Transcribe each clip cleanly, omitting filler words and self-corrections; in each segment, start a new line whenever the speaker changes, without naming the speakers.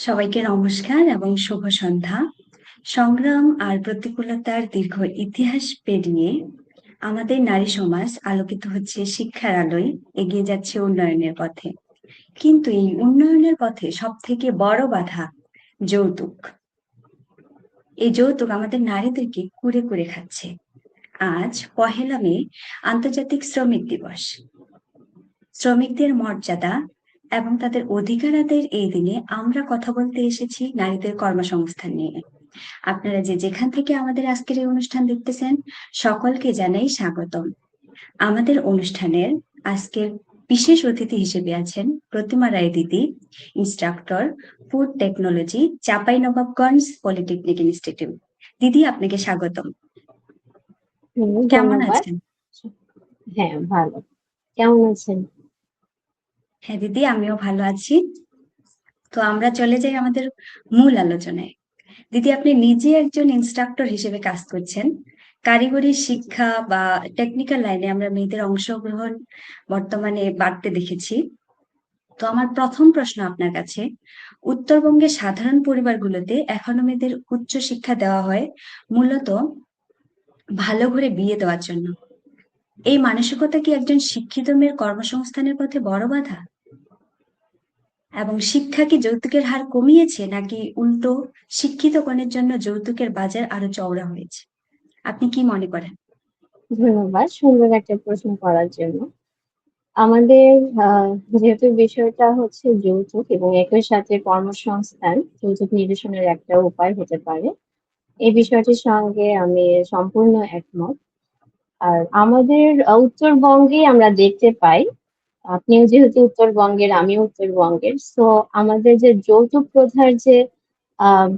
সবাইকে নমস্কার এবং শুভ সন্ধ্যা। সংগ্রাম আর প্রতিকূলতার দীর্ঘ ইতিহাস পেরিয়ে আমাদের নারী সমাজ আলোকিত হচ্ছে শিক্ষার আলোয়, এগিয়ে যাচ্ছে উন্নয়নের পথে। কিন্তু এই উন্নয়নের পথে সব থেকে বড় বাধা যৌতুক। এই যৌতুক আমাদের নারীদেরকে কুরে কুরে খাচ্ছে। আজ ১লা মে আন্তর্জাতিক শ্রমিক দিবস। শ্রমিকদের মর্যাদা এবং তাদের অধিকার আদায়ের এই দিনে আমরা কথা বলতে এসেছি নারীদের কর্মসংস্থান নিয়ে। আপনারা যে যেখান থেকে আমাদের আজকের এই অনুষ্ঠান দেখতেছেন, সকলকে জানাই স্বাগতম। আমাদের অনুষ্ঠানের আজকের বিশেষ অতিথি হিসেবে আছেন প্রতিমা রায় দিদি, instructor, food technology, Chapainawabganj polytechnic institute. দিদি, আপনাকে স্বাগতম। কেমন
ধন্যবাদ।
আছেন?
হ্যাঁ, ভালো। কেমন আছেন?
হ্যাঁ দিদি, আমিও ভালো আছি। তো আমরা চলে যাই আমাদের মূল আলোচনায়। দিদি, আপনি নিজে একজন ইনস্ট্রাক্টর হিসেবে কাজ করছেন। কারিগরি শিক্ষা বা টেকনিক্যাল লাইনে আমরা মেয়েদের অংশগ্রহণ বর্তমানে বাড়তে দেখেছি। তো আমার প্রথম প্রশ্ন আপনার কাছে, উত্তরবঙ্গের সাধারণ পরিবারগুলোতে এখনো মেয়েদের উচ্চ শিক্ষা দেওয়া হয় মূলত ভালো করে বিয়ে দেওয়ার জন্য। এই মানসিকতা কি একজন শিক্ষিত মেয়ের কর্মসংস্থানের পথে বড় বাধা? এবং শিক্ষা কি যৌতুকের হার কমিয়েছে, নাকি উল্টো শিক্ষিত কনের জন্য যৌতুকের বাজার আরো চওড়া হয়েছে? আপনি কি মনে করেন?
ধন্যবাদ সুন্দর একটা প্রশ্ন করার জন্য। আমাদের যেহেতু বিষয়টা হচ্ছে যৌতুক এবং একই সাথে কর্মসংস্থান যৌতুক নিরসনের একটা উপায় হতে পারে, এই বিষয়টির সঙ্গে আমি সম্পূর্ণ একমত। আর আমাদের উত্তরবঙ্গে আমরা দেখতে পাই, আপনিও যেহেতু উত্তরবঙ্গের, আমিও উত্তরবঙ্গের, সো আমাদের যে যৌতুক প্রথার যে আহ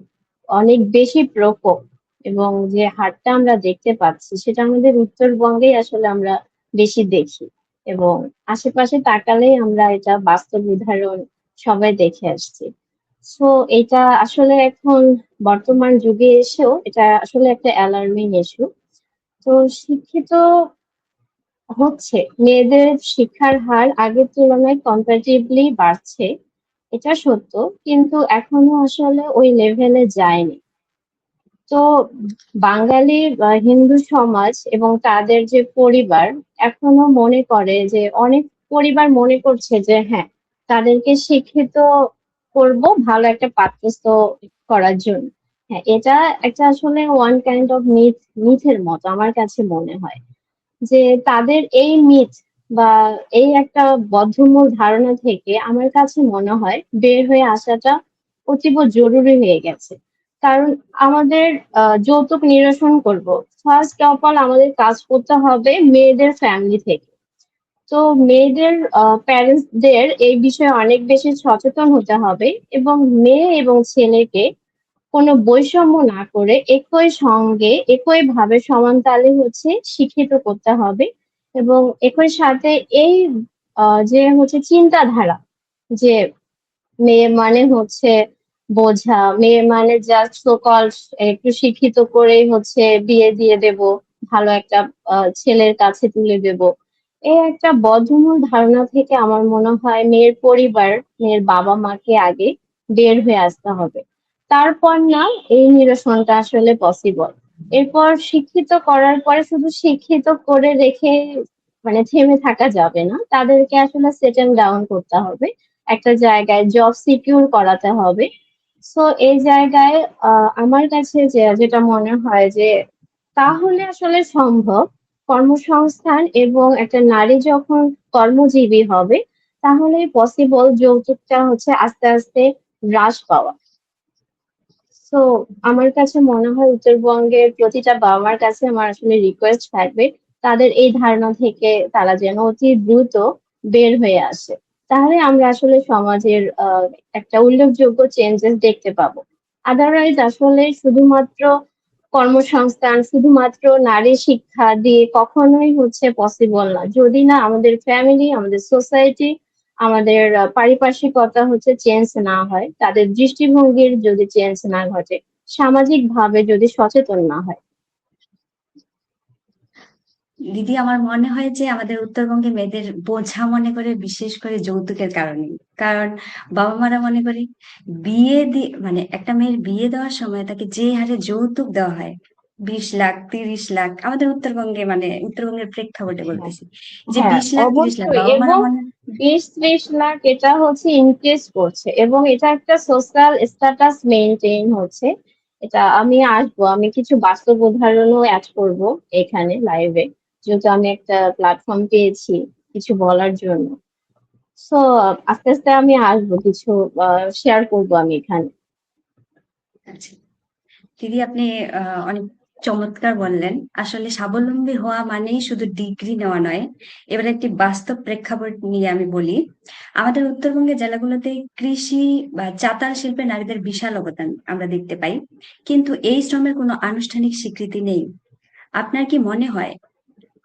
অনেক বেশি প্রকোপ এবং যে হারটা আমরা দেখতে পাচ্ছি, সেটা আমাদের উত্তরবঙ্গেই আসলে আমরা বেশি দেখি এবং আশেপাশে তাকালেই আমরা এটা বাস্তব উদাহরণ সবাই দেখে আসছি। সো এটা আসলে এখন বর্তমান যুগে এসেও এটা আসলে একটা অ্যালার্মিং ইস্যু। তো শিক্ষিত হচ্ছে, মেয়েদের শিক্ষার হার আগের তুলনায় কম্পারেটিভলি বাড়ছে, এটা সত্য, কিন্তু এখনো আসলে ওই লেভেলে যায়নি। তো বাঙালি হিন্দু সমাজ এবং তাদের যে পরিবার এখনো মনে করে যে, অনেক পরিবার মনে করছে যে হ্যাঁ, তাদেরকে শিক্ষিত করব ভালো একটা পাত্রস্থ করার জন্য। হ্যাঁ, এটা একটা আসলে ওয়ান কাইন্ড অফ মিথের মতো আমার কাছে মনে হয়, যে তাদের এই মিথ বা এই একটা বদ্ধমূল ধারণা থেকে আমার কাছে মনে হয় বের হয়ে আসাটা অতীব জরুরি হয়ে গেছে। কারণ আমাদের যৌতুক নিরসন করব, ফার্স্ট অফ অল আমাদের কাজ করতে হবে মেয়েদের ফ্যামিলি থেকে। তো মেয়েদের প্যারেন্টসদের এই বিষয়ে অনেক বেশি সচেতন হতে হবে এবং মেয়ে এবং ছেলেকে কোনো বৈষম্য না করে একই সঙ্গে একই ভাবে সমান তালে হচ্ছে শিক্ষিত করতে হবে। এবং একই সাথে এই যে হচ্ছে চিন্তাধারা, যে মেয়ে মানে হচ্ছে বোঝা, মেয়ে মানে জাস্ট সো কল্ড একটু শিক্ষিত করেই হচ্ছে বিয়ে দিয়ে দেব, ভালো একটা ছেলের কাছে তুলে দেব, এই একটা বদ্ধমূল ধারণা থেকে আমার মনে হয় মেয়ের পরিবার, মেয়ের বাবা মাকে আগে বের হয়ে আসতে হবে। তারপর না এই নিরসনটা আসলে পসিবল। এরপর শিক্ষিত করার পরে শুধু শিক্ষিত করে রেখে মানে থেমে থাকা যাবে না, তাদেরকে আসলে সেটেল ডাউন করতে হবে, একটা জায়গায় জব সিকিউর করাতে হবে। সো এই জায়গায় আমার কাছে যেটা মনে হয় যে তাহলে আসলে সম্ভব কর্মসংস্থান, এবং একটা নারী যখন কর্মজীবী হবে তাহলে পসিবল যৌতুকটা হচ্ছে আস্তে আস্তে হ্রাস পাওয়া। তো আমার কাছে মনে হয় উত্তরবঙ্গের প্রতিটা বাবা মার কাছে আমার আসলে রিকোয়েস্ট থাকবে, তাদের এই ধারণা থেকে তারা যেন অতি দ্রুত বের হয়ে আসে। তাহলে আমরা আসলে সমাজের একটা উল্লেখযোগ্য চেঞ্জেস দেখতে পাবো। আদারওয়াইজ আসলে শুধুমাত্র কর্মসংস্থান, শুধুমাত্র নারী শিক্ষা দিয়ে কখনোই হচ্ছে পসিবল না, যদি না আমাদের ফ্যামিলি, আমাদের সোসাইটি, আমাদের পারিপার্শ্বিকতা হচ্ছে চেঞ্জ না হয়, তাদের দৃষ্টিভঙ্গির যদি চেঞ্জ না ঘটে, সামাজিক ভাবে যদি সচেতন না হয়।
দিদি, আমার মনে হয় যে আমাদের উত্তরবঙ্গে মেয়েদের বোঝা মনে করে, বিশেষ করে যৌতুকের কারণে। কারণ বাবা মারা মনে করে বিয়ে দিয়ে, মানে একটা মেয়ের বিয়ে দেওয়ার সময় তাকে যে হারে যৌতুক দেওয়া হয়, 20 লাখ, 30 লাখ, আমাদের উত্তরবঙ্গে, মানে উত্তরবঙ্গের প্রেক্ষাপটে
হ্যাঁ,
বলতেছি, যে
হ্যাঁ,
20 লাখ, 30 লাখ
অবশ্যই।
বাবা মারা
এবং
মনে।
20-30 লাখ এটা হচ্ছে ইনক্রিজ করছে, এবং এটা একটা সোশ্যাল স্ট্যাটাস মেনটেন হচ্ছে। এটা আমি আসবো, আমি কিছু বাস্তব উদাহরণও অ্যাড করব এখানে লাইভে, যেহেতু আমি একটা প্ল্যাটফর্ম পেয়েছি কিছু বলার জন্য। সো আস্তে আস্তে আমি আসবো, কিছু শেয়ার করবো আমি এখানে।
আচ্ছা দিদি, আপনি অনেক চমৎকার বললেন। আসলে স্বাবলম্বী হওয়া মানেই শুধু ডিগ্রি নেওয়া নয়। এবার একটি বাস্তব প্রেক্ষাপট নিয়ে আমি বলি। আমাদের উত্তরবঙ্গের জেলাগুলোতে কৃষি বা চাতাল শিল্পে নারীদের বিশাল অবদান আমরা দেখতে পাই, কিন্তু এই শ্রমের কোনো আনুষ্ঠানিক স্বীকৃতি নেই। আপনার কি মনে হয়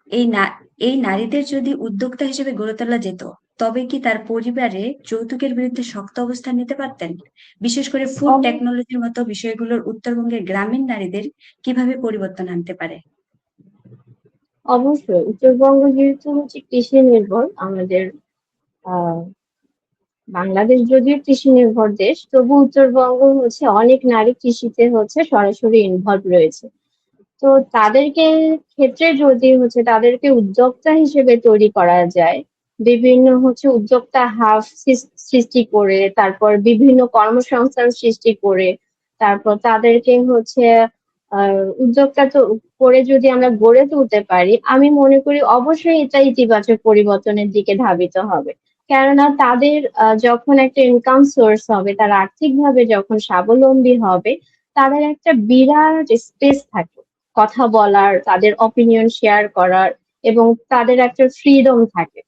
এই না এই নারীদের যদি উদ্যোক্তা হিসেবে গড়ে তোলা যেত, তবে কি তার পরিবারে যৌতুকের বিরুদ্ধে শক্ত অবস্থান নিতে পারতেন? বিশেষ করে ফুড
অব-
টেকনোলজির মতো বিষয়গুলোর উত্তরবঙ্গের গ্রামীণ নারীদের কিভাবে পরিবর্তন আনতে পারে?
অবশ্যই উত্তরবঙ্গ যেহেতু হচ্ছে কৃষি নির্ভর, আমাদের আহ বাংলাদেশ যদিও কৃষি নির্ভর দেশ, তবু উত্তরবঙ্গ হচ্ছে অনেক নারী কৃষিতে হচ্ছে সরাসরি ইনভলভ রয়েছে। তো তাদেরকে ক্ষেত্রে যদি হচ্ছে তাদেরকে উদ্যোক্তা হিসেবে তৈরি করা যায়, বিভিন্ন হচ্ছে উদ্যোক্তা হাব সৃষ্টি করে, তারপর বিভিন্ন কর্মসংস্থান সৃষ্টি করে, তারপর তাদেরকে হচ্ছে উদ্যোক্তা তো করে যদি আমরা গড়ে তুলতে পারি, আমি মনে করি অবশ্যই এটা ইতিবাচক পরিবর্তনের দিকে ধাবিত হবে। কেননা তাদের যখন একটা ইনকাম সোর্স হবে, তারা আর্থিকভাবে যখন স্বাবলম্বী হবে, তাদের একটা বিরাট স্পেস থাকে কথা বলার, তাদের অপিনিয়ন শেয়ার করার, এবং তাদের একটা ফ্রিডম থাকে।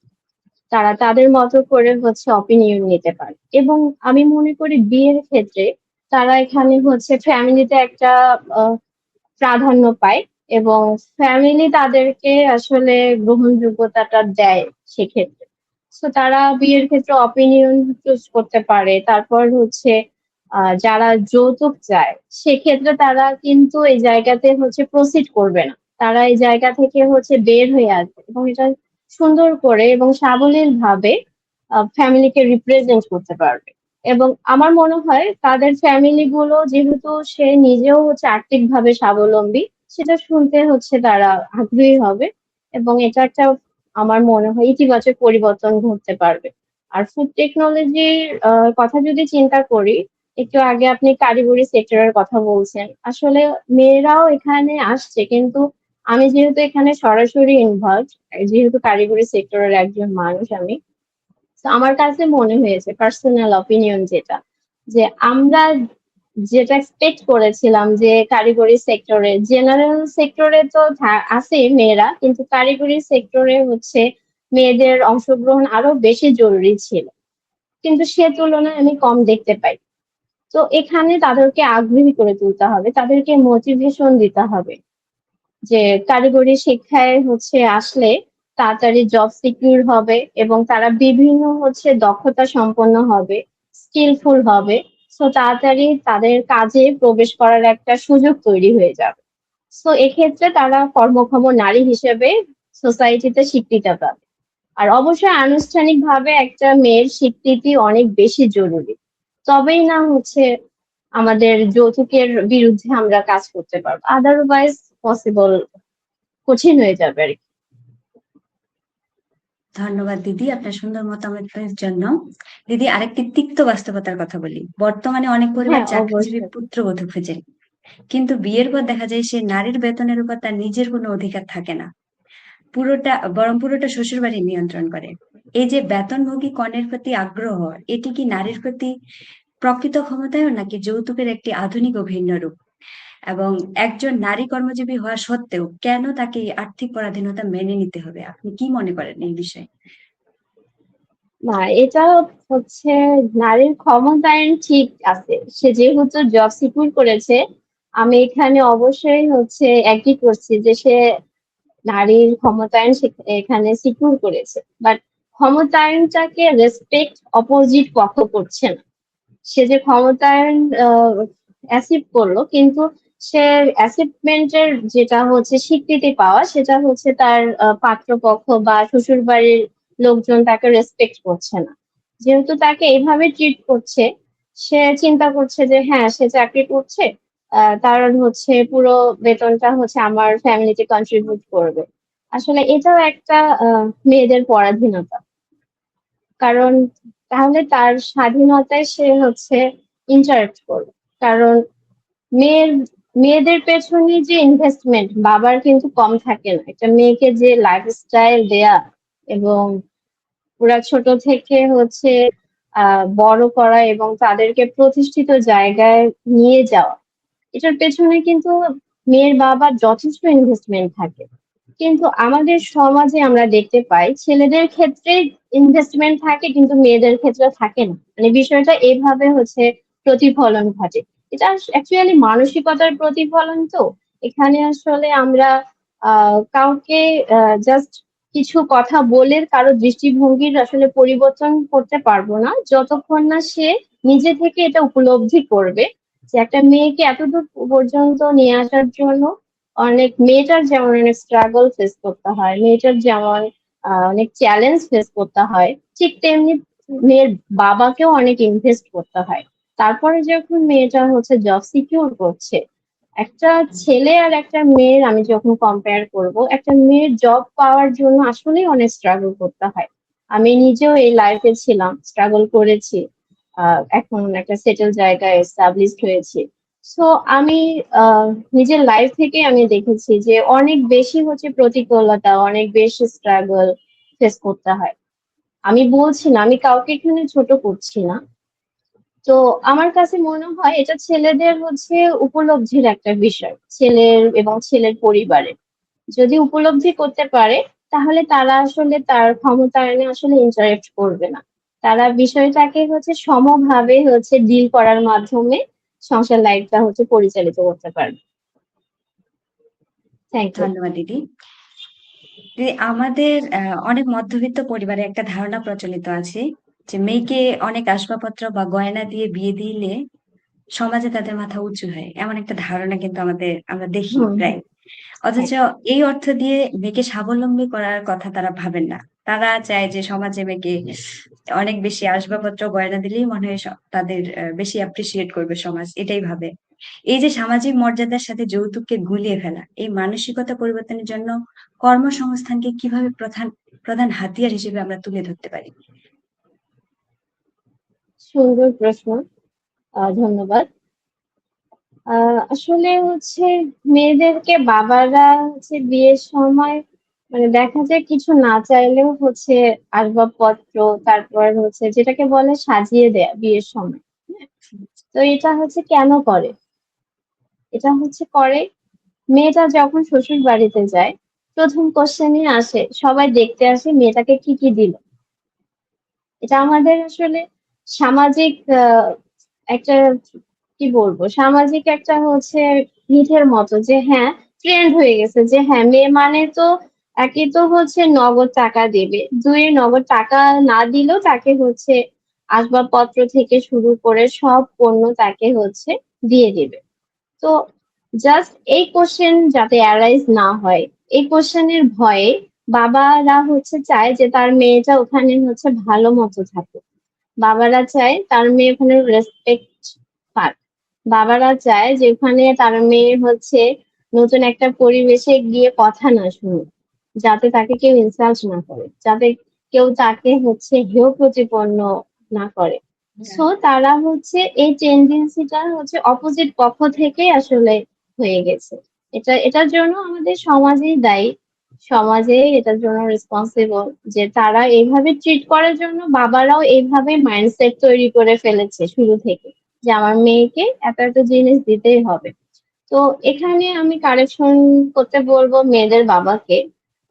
তারা তাদের মতো করে হচ্ছে অপিনিয়ন নিতে পারে। এবং আমি মনে করি বিয়ের ক্ষেত্রে তারা এখানে হচ্ছে ফ্যামিলিতে একটা আহ, প্রাধান্য পায়, এবং ফ্যামিলি তাদেরকে আসলে গ্রহণযোগ্যতাটা দেয় সেক্ষেত্রে। তো তারা বিয়ের ক্ষেত্রে অপিনিয়ন চুজ করতে পারে। তারপর হচ্ছে যারা যৌতুক চায়, সেক্ষেত্রে তারা কিন্তু এই জায়গাতে হচ্ছে প্রসিড করবে না। তারা এই জায়গা থেকে হচ্ছে বের হয়ে আসবে, এবং এটা সুন্দর করে এবং সাবলীল ভাবে ফ্যামিলিকে রিপ্রেজেন্ট করতে পারবে। এবং আমার মনে হয় তাদের ফ্যামিলি গুলো, যেহেতু সে নিজেও হচ্ছে আর্থিকভাবে স্বাবলম্বী, সেটা শুনতে হচ্ছে তারা আগ্রহী হবে, এবং এটা একটা আমার মনে হয় ইতিবাচক পরিবর্তন ঘটতে পারবে। আর ফুড টেকনোলজির কথা যদি চিন্তা করি, একটু আগে আপনি কারিগরি সেক্টরের কথা বলছেন, আসলে মেয়েরাও এখানে আসছে, কিন্তু আমি যেহেতু এখানে সরাসরি ইনভলভ, যেহেতু কারিগরি সেক্টরের একজন মানুষ আমি, তো আমার কাছে মনে হয়েছে, পার্সোনাল অপিনিয়ন যেটা, যে আমরা যেটা এক্সপেক্ট করেছিলাম যে কারিগরি সেক্টরে, জেনারেল সেক্টরে তো আছে মেয়েরা, কিন্তু কারিগরি সেক্টরে হচ্ছে মেয়েদের অংশগ্রহণ আরো বেশি জরুরি ছিল, কিন্তু সে তুলনায় আমি কম দেখতে পাই। তো এখানে তাদেরকে আগ্রহী করে তুলতে হবে, তাদেরকে মোটিভেশন দিতে হবে যে কারিগরি শিক্ষায় হচ্ছে আসলে তাড়াতাড়ি জব সিকিউর হবে, এবং তারা বিভিন্ন হচ্ছে দক্ষতা সম্পন্ন হবে, স্কিলফুল হবে। সো তাড়াতাড়ি তাদের কাজে প্রবেশ করার একটা সুযোগ তৈরি হয়ে যাবে। সো এক্ষেত্রে তারা কর্মক্ষম নারী হিসেবে সোসাইটিতে স্বীকৃতি পাবে। আর অবশ্যই আনুষ্ঠানিকভাবে একটা মেয়ের স্বীকৃতি অনেক বেশি জরুরি, তবেই না হচ্ছে আমাদের যৌতুকের বিরুদ্ধে আমরা কাজ করতে পারবো, আদারওয়াইজ পসিবল কঠিন হয়ে যাবে আর কি।
ধন্যবাদ দিদি, আপনার সুন্দর মতামতের জন্য। দিদি, আরেকটি তিক্ত বাস্তবতার কথা বলি। বর্তমানে অনেক পরিবার
হ্যাঁ,
চাকরিজীবী
অবশ্যই।
পুত্রবধূ খোঁজে, কিন্তু বিয়ের পর দেখা যায় সে নারীর বেতনের উপর তার নিজের কোনো অধিকার থাকে না। পুরোটা শ্বশুর বাড়ি নিয়ন্ত্রণ করে। এই যে বেতনভোগী কনের প্রতি আগ্রহ, এটি কি নারীর প্রতি প্রকৃত ক্ষমতায়ন, নাকি যৌতুকের একটি আধুনিক ও ভিন্ন রূপ? এবং একজন নারী কর্মজীবী হওয়া সত্ত্বেও কেন তাকে এই আর্থিক পরাধীনতা মেনে নিতে হবে? আপনি কি মনে করেন এই বিষয়ে?
না, এটা হচ্ছে নারীর ক্ষমতায়ন ঠিক আছে, সে যেহেতু জব সিকিউর করেছে, আমি এখানে অবশ্যই হচ্ছে এগ্রি করছি যে সে নারীর ক্ষমতায়ন এখানে সিকিউর করেছে। বাট ক্ষমতায়নটাকে রেসপেক্ট অপোজিট পক্ষ করছে না। সে যে ক্ষমতায়ন অ্যাচিভ করলো, কিন্তু সে অ্যাচিভমেন্টের যেটা হচ্ছে স্বীকৃতি পাওয়া, সেটা হচ্ছে তার পাত্রপক্ষ বা শ্বশুর বাড়ির লোকজন তাকে রেসপেক্ট করছে না। যেহেতু তাকে এইভাবে ট্রিট করছে, সে চিন্তা করছে যে হ্যাঁ, সে চাকরি করছে, তার হচ্ছে পুরো বেতনটা হচ্ছে আমার ফ্যামিলিতে কন্ট্রিবিউট করবে। আসলে এটাও একটা মেয়েদের পরাধীনতা। কারণ তাহলে তার স্বাধীনতায় সে হচ্ছে ইন্টারেক্ট করবে। কারণ মেয়ের মেয়েদের পেছনে যে ইনভেস্টমেন্ট বাবার কিন্তু কম থাকে না। একটা মেয়েকে যে লাইফস্টাইল দেয়া এবং ওরা ছোট থেকে হচ্ছে বড় করা এবং তাদেরকে প্রতিষ্ঠিত জায়গায় নিয়ে যাওয়া, এটার পেছনে কিন্তু মেয়ের বাবার যথেষ্ট ইনভেস্টমেন্ট থাকে। কিন্তু আমাদের সমাজে আমরা দেখতে পাই ছেলেদের ক্ষেত্রে ইনভেস্টমেন্ট থাকে কিন্তু মেয়েদের ক্ষেত্রে থাকে না। মানে বিষয়টা এভাবে হচ্ছে প্রতিফলন ঘটে। এটা অ্যাকচুয়ালি মানসিকতার প্রতিফলন। তো এখানে আসলে আমরা কাউকে জাস্ট কিছু কথা বলে কারো দৃষ্টিভঙ্গির আসলে পরিবর্তন করতে পারবো না, যতক্ষণ না সে নিজে থেকে এটা উপলব্ধি করবে যে একটা মেয়েকে এতদূর পর্যন্ত নিয়ে আসার জন্য মেয়েটার যেমন অনেক স্ট্রাগল ফেস করতে হয়, মেয়েটার যেমন অনেক চ্যালেঞ্জ ফেস করতে হয়, ঠিক তেমনি মেয়ের বাবাকেও অনেক ইনভেস্ট করতে হয়। তারপরে যখন মেয়েটা হচ্ছে জব সিকিউর করছে, একটা ছেলে আর একটা মেয়ের আমি যখন কম্পেয়ার করব, একটা মেয়ের জব পাওয়ার জন্য আসলেই অনেক স্ট্রাগল করতে হয়। আমি নিজেও এই লাইফে ছিলাম, স্ট্রাগল করেছি, এখন একটা সেটেল জায়গায় এস্টাবলিশড হয়েছি। সো আমি আহ, নিজের লাইফ থেকে আমি দেখেছি যে অনেক বেশি হচ্ছে প্রতিকূলতা, অনেক বেশি স্ট্রাগল ফেস করতে হয়। আমি বলছি না, আমি কাউকে এখানে ছোট করছি না। তো আমার কাছে মনে হয় এটা ছেলেদের হচ্ছে উপলব্ধির একটা বিষয়, ছেলের এবং ছেলের পরিবারের যদি উপলব্ধি করতে পারে, তাহলে তারা আসলে তার ক্ষমতায়নে আসলে ইন্টারেক্ট করবে না। তারা বিষয়টাকে হচ্ছে সমভাবে হচ্ছে ডিল করার মাধ্যমে সংসার লাইফটা হচ্ছে পরিচালিত করতে পারবে। Thank you.
ধন্যবাদ দিদি। দিদি, আমাদের অনেক মধ্যবিত্ত পরিবারে একটা ধারণা প্রচলিত আছে যে মেয়েকে অনেক আসবাবপত্র বা গয়না দিয়ে বিয়ে দিলে সমাজে তাদের মাথা উঁচু হয়, এমন একটা ধারণা কিন্তু আমরা দেখি
হুম,
প্রায়।
হুম।
অথচ এই অর্থ দিয়ে মেয়েকে স্বাবলম্বী করার কথা তারা ভাবেন না। তারা চায় যে সমাজে মেয়েকে অনেক বেশি আসবাবপত্র গয়না দিলেই মনে হয় তাদের বেশি অ্যাপ্রিসিয়েট করবে সমাজ, এটাই ভাবে। এই যে সামাজিক মর্যাদার সাথে যৌতুককে গুলিয়ে ফেলা, এই মানসিকতা পরিবর্তনের জন্য কর্মসংস্থানকে কিভাবে প্রধান প্রধান হাতিয়ার হিসেবে আমরা তুলে ধরতে পারি?
সুন্দর প্রশ্ন। ধন্যবাদ। আসলে হচ্ছে মেয়েদেরকে বাবারা হচ্ছে বিয়ের সময় মানে দেখা যায় কিছু না চাইলেও হচ্ছে আসবাবপত্র, তারপর হচ্ছে যেটাকে বলে সাজিয়ে দেয়া বিয়ের সময়। হ্যাঁ? তো এটা হচ্ছে কেন করে? এটা হচ্ছে করে মেয়েটা যখন শ্বশুর বাড়িতে যায়, প্রথম কোশ্চেনই আসে, সবাই দেখতে আসে মেয়েটাকে কি কি দিল। এটা আমাদের আসলে সামাজিক একটা কি বলবো, সামাজিক একটা হচ্ছে মিথের মতো যে হ্যাঁ, ট্রেন্ড হয়ে গেছে যে হ্যাঁ, মেয়ে মানে তো একে তো হচ্ছে নগদ টাকা দেবে, দুই নগদ টাকা না দিলেও তাকে হচ্ছে আসবাবপত্র থেকে শুরু করে সব পণ্য তাকে হচ্ছে দিয়ে দিবে। তো জাস্ট এই কোশ্চেন যাতে অ্যারাইজ না হয়, এই কোশ্চেনের ভয়ে বাবারা হচ্ছে চায় যে তার মেয়েটা ওখানে হচ্ছে ভালো মতো থাকুক। বাবারা চায় তার মেয়ে ওখানে রেসপেক্ট পাক। বাবারা চায় যে ওখানে তার মেয়ে হচ্ছে নতুন একটা পরিবেশে গিয়ে কথা না শুনুক, যাতে তাকে কেউ ইনসাল্ট না করে, যাতে কেউ তাকে হচ্ছে হেয় প্রতিপন্ন না করে। সো তারা হচ্ছে এই টেন্ডেন্সিটা হচ্ছে অপোজিট পক্ষ থেকে আসলে হয়ে গেছে। এটার জন্য আমাদের সমাজেই দায়ী, সমাজে এটার জন্য রেসপন্সিবল যে তারা এইভাবে ট্রিট করার জন্য বাবারাও এইভাবে মাইন্ডসেট তৈরি করে ফেলেছে শুরু থেকে যে আমার মেয়েকে এত এত জিনিস দিতেই হবে। তো এখানে আমি কারেকশন করতে বলবো মেয়েদের বাবাকে।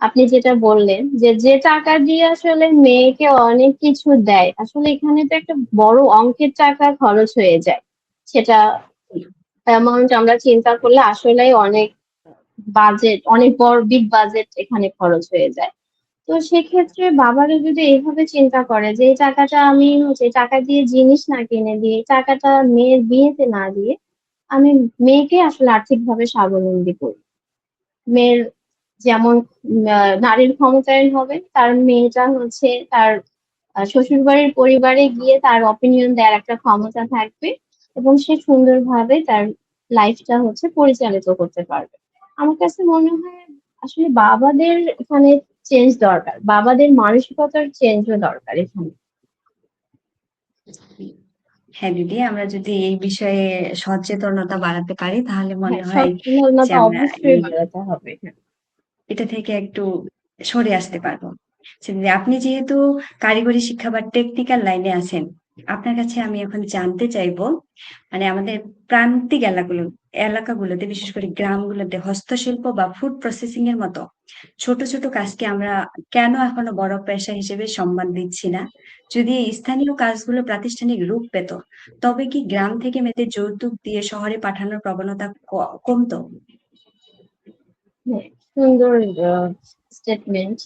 আপনি যেটা বললেন যে যে টাকা দিয়ে আসলে মেয়েকে অনেক কিছু দেয়, আসলে এখানে তো একটা বড় অঙ্কের টাকা খরচ হয়ে যায়। সেটা অ্যামাউন্ট আমরা চিন্তা করলে আসলেই অনেক বাজেট, অনেক বড় বিগ বাজেট এখানে খরচ হয়ে যায়। তো সেক্ষেত্রে বাবারা যদি এইভাবে চিন্তা করে যে এই টাকাটা আমি হচ্ছে টাকা দিয়ে জিনিস না কিনে দিয়ে, এই টাকাটা মেয়ের বিয়েতে না দিয়ে আমি মেয়েকে আসলে আর্থিকভাবে স্বাবলম্বী করি। মেয়ের যেমন নারীর ক্ষমতায়ন হবে, তার মেয়েটা হচ্ছে তার শ্বশুরবাড়ির পরিবারে গিয়ে তার অপিনিয়ন দেওয়ার একটা ক্ষমতা থাকবে এবং সে সুন্দরভাবে তার লাইফটা হচ্ছে পরিচালিত করতে পারবে। আমার কাছে মনে হয় আসলে বাবাদের এখানে চেঞ্জ দরকার, বাবাদের মানসিকতার চেঞ্জও দরকার এখানে।
হ্যাঁ দিদি, আমরা যদি এই বিষয়ে সচেতনতা বাড়াতে পারি তাহলে মনে
হ্যাঁ,
হয় যে
সচেতনতা
আমরা
অবশ্যই বাড়াতে হবে। হ্যাঁ,
এটা থেকে একটু সরে আসতে পারবো। যে আপনি যেহেতু কারিগরি শিক্ষা বা টেকনিক্যাল লাইনে আছেন, আপনার কাছে আমি এখন জানতে চাইবো, মানে আমাদের প্রান্তিক এলাকাগুলোতে বিশেষ করে গ্রামগুলোতে হস্তশিল্প বা ফুড প্রসেসিং এর মতো ছোট ছোট কাজকে আমরা কেন এখনো বড় পেশা হিসেবে সম্মান দিচ্ছি না? যদি এই স্থানীয় কাজগুলো প্রাতিষ্ঠানিক রূপ পেত, তবে কি গ্রাম থেকে মেয়েদের যৌতুক দিয়ে শহরে পাঠানোর প্রবণতা কমতো?
হ্যাঁ, সুন্দর স্টেটমেন্ট।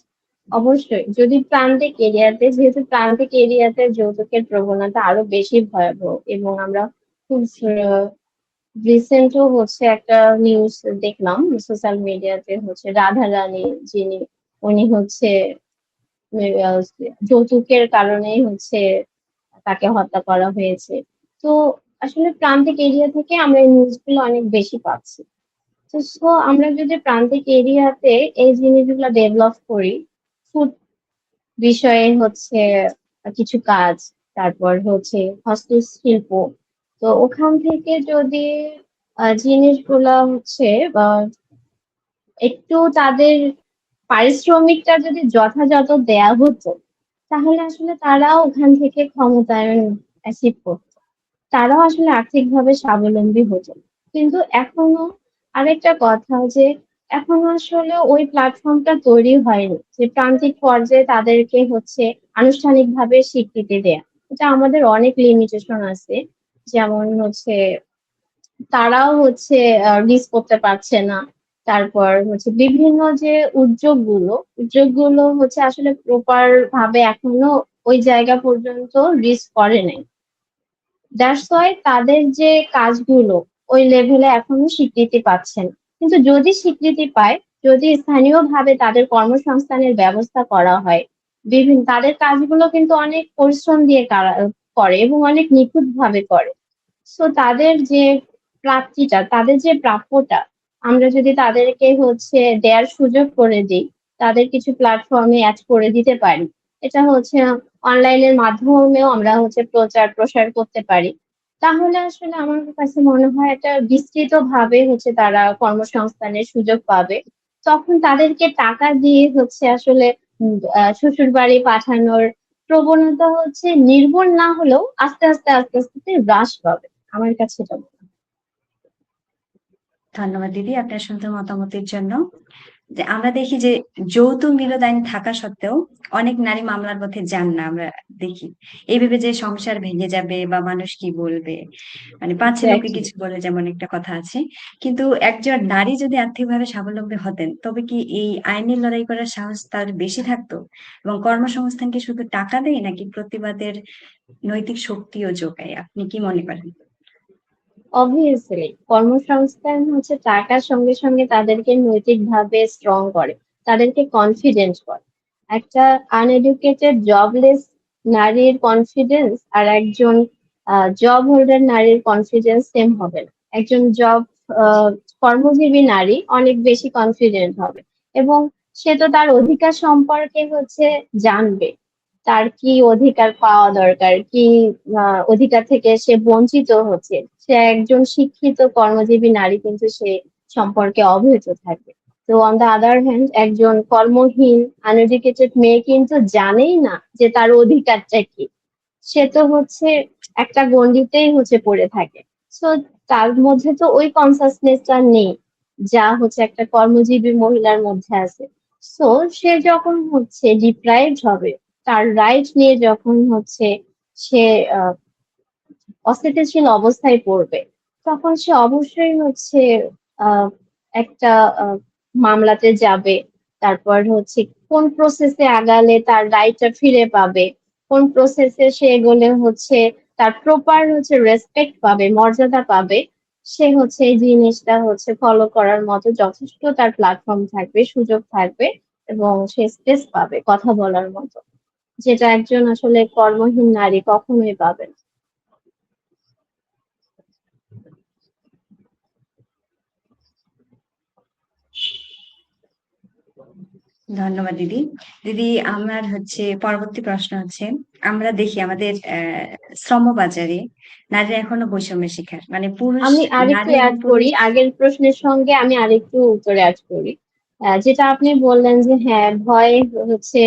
অবশ্যই যদি প্রান্তিক এরিয়াতে, যেহেতু প্রান্তিক এরিয়াতে যৌতুকের প্রবণতা আরো বেশি ভয়াবহ এবং আমরা খুব রিসেন্টও হচ্ছে একটা নিউজ দেখলাম সোশ্যাল মিডিয়াতে, হচ্ছে রাধা রানী যিনি, উনি হচ্ছে আহ, যৌতুকের কারণেই হচ্ছে তাকে হত্যা করা হয়েছে। তো আসলে প্রান্তিক এরিয়া থেকে আমরা এই নিউজগুলো অনেক বেশি পাচ্ছি। তো সো আমরা যদি প্রান্তিক এরিয়াতে এই জিনিসগুলো ডেভেলপ করি, ফুড বিষয়ে হচ্ছে কিছু কাজ, তারপর হচ্ছে হস্তশিল্প, তো ওখান থেকে যদি জিনিসগুলা হচ্ছে একটু তাদের পারিশ্রমিকটা যদি যথাযথ দেয়া হতো, তাহলে আসলে তারাও ওখান থেকে ক্ষমতায়ন অ্যাচিভ করতো, তারাও আসলে আর্থিকভাবে স্বাবলম্বী হতো। কিন্তু এখনো আরেকটা কথা যে এখনো আসলে ওই প্ল্যাটফর্মটা তৈরি হয়নি যে প্রান্তিক পর্যায়ে তাদেরকে হচ্ছে আনুষ্ঠানিকভাবে স্বীকৃতি দেয়া। এটা আমাদের অনেক লিমিটেশন আছে, যেমন হচ্ছে তারাও হচ্ছে রিস্ক করতে পারছে না। তারপর হচ্ছে বিভিন্ন যে উদ্যোগগুলো হচ্ছে আসলে প্রপার ভাবে এখনো ওই জায়গা পর্যন্ত রিস্ক করে নাই। দ্যাটস ওয়াই তাদের যে কাজগুলো ওই লেভেলে এখনো স্বীকৃতি পাচ্ছেন। কিন্তু যদি স্বীকৃতি পায়, যদি স্থানীয়ভাবে তাদের কর্মসংস্থানের ব্যবস্থা করা হয়, তাদের কাজগুলো কিন্তু অনেক পরিশ্রম দিয়ে করে এবং অনেক নিখুঁত ভাবে করে। সো তাদের যে প্রাপ্তিটা, তাদের যে প্রাপ্যটা, আমরা যদি তাদেরকে হচ্ছে দেয়ার সুযোগ করে দিই, তাদের কিছু প্ল্যাটফর্মে অ্যাড করে দিতে পারি, এটা হচ্ছে অনলাইনের মাধ্যমেও আমরা হচ্ছে প্রচার প্রসার করতে পারি, তাহলে আসলে আমার কাছে মনে হয় এটা বিস্তৃত ভাবে হচ্ছে তারা কর্মসংস্থানের সুযোগ পাবে। তখন তাদেরকে টাকা দিয়ে হচ্ছে আসলে শ্বশুর বাড়ি পাঠানোর প্রবণতা হচ্ছে নির্মূল না হলেও আস্তে আস্তে হ্রাস পাবে। আমার কাছে এটা মনে হয়।
ধন্যবাদ দিদি আপনার সুন্দর মতামতের জন্য। যে আমরা দেখি যে যৌতুক নিরোধ আইন থাকা সত্ত্বেও অনেক নারী মামলার পথে যান না, আমরা দেখি এই ভেবে যে সংসার ভেঙে যাবে বা মানুষ কি বলবে, মানে পাছে লোকে
এক্স্যাক্টলি।
কিছু বলে, যেমন একটা কথা আছে। কিন্তু একজন নারী যদি আর্থিকভাবে স্বাবলম্বী হতেন, তবে কি এই আইনি লড়াই করার সাহস তার বেশি থাকতো? এবং কর্মসংস্থানকে শুধু টাকা দেয় নাকি প্রতিবাদের নৈতিক শক্তিও যোগায়? আপনি কি মনে করেন?
অবভিয়াসলি কর্মসংস্থান হচ্ছে টাকার সঙ্গে সঙ্গে তাদেরকে নৈতিকভাবে স্ট্রং করে, তাদেরকে কনফিডেন্ট করে। একটা আনএডুকেটেড জবলেস নারীর কনফিডেন্স আর একজন জব হোল্ডার নারীর কনফিডেন্স সেম হবে না। একজন কর্মজীবী নারী অনেক বেশি কনফিডেন্ট হবে এবং সে তো তার অধিকার সম্পর্কে হচ্ছে জানবে, তার কি অধিকার পাওয়া দরকার, কি অধিকার থেকে সে বঞ্চিত হচ্ছে। সে একজন শিক্ষিত কর্মজীবী নারী কিন্তু সে সম্পর্কে অবহিত থাকে। তো অন দ্য আদার হ্যান্ড একজন কর্মহীন আনএডুকেটেড মেয়ে কিন্তু জানেই না যে তার অধিকারটা কি, সে তো হচ্ছে একটা গণ্ডিতেই হচ্ছে পড়ে থাকে। সো তার মধ্যে তো ওই কনসাসনেসটা নেই যা হচ্ছে একটা কর্মজীবী মহিলার মধ্যে আছে। সো সে যখন হচ্ছে ডিপ্রাইভড হবে, তার রাইট নিয়ে যখন হচ্ছে সে অস্থিতিশীল অবস্থায় পড়বে, তখন সে অবশ্যই হচ্ছে আহ একটা আহ, মামলাতে যাবে। তারপর হচ্ছে কোন প্রসেসে আগালে তার রাইটটা ফিরে পাবে, কোন প্রসেসে সে এগোলে হচ্ছে তার প্রপার হচ্ছে রেসপেক্ট পাবে, মর্যাদা পাবে, সে হচ্ছে এই জিনিসটা হচ্ছে ফলো করার মতো যথেষ্ট তার প্ল্যাটফর্ম থাকবে, সুযোগ থাকবে এবং সে স্পেস পাবে কথা বলার মতো, যেটা একজন আসলে কর্মহীন নারী কখনোই পাবে না।
ধন্যবাদ দিদি। দিদি, আমার হচ্ছে পরবর্তী প্রশ্ন হচ্ছে, আমরা দেখি আমাদের শ্রম বাজারে নারীরা এখনো বৈষম্যের শিকার, মানে পুরুষ
আমি আরেকটু
নারী এবং
অ্যাড করি,
পুরুষ।
আগের প্রশ্নের সঙ্গে আমি আরেকটু উত্তরে অ্যাড করি। যেটা আপনি বললেন যে হ্যাঁ ভয় হচ্ছে,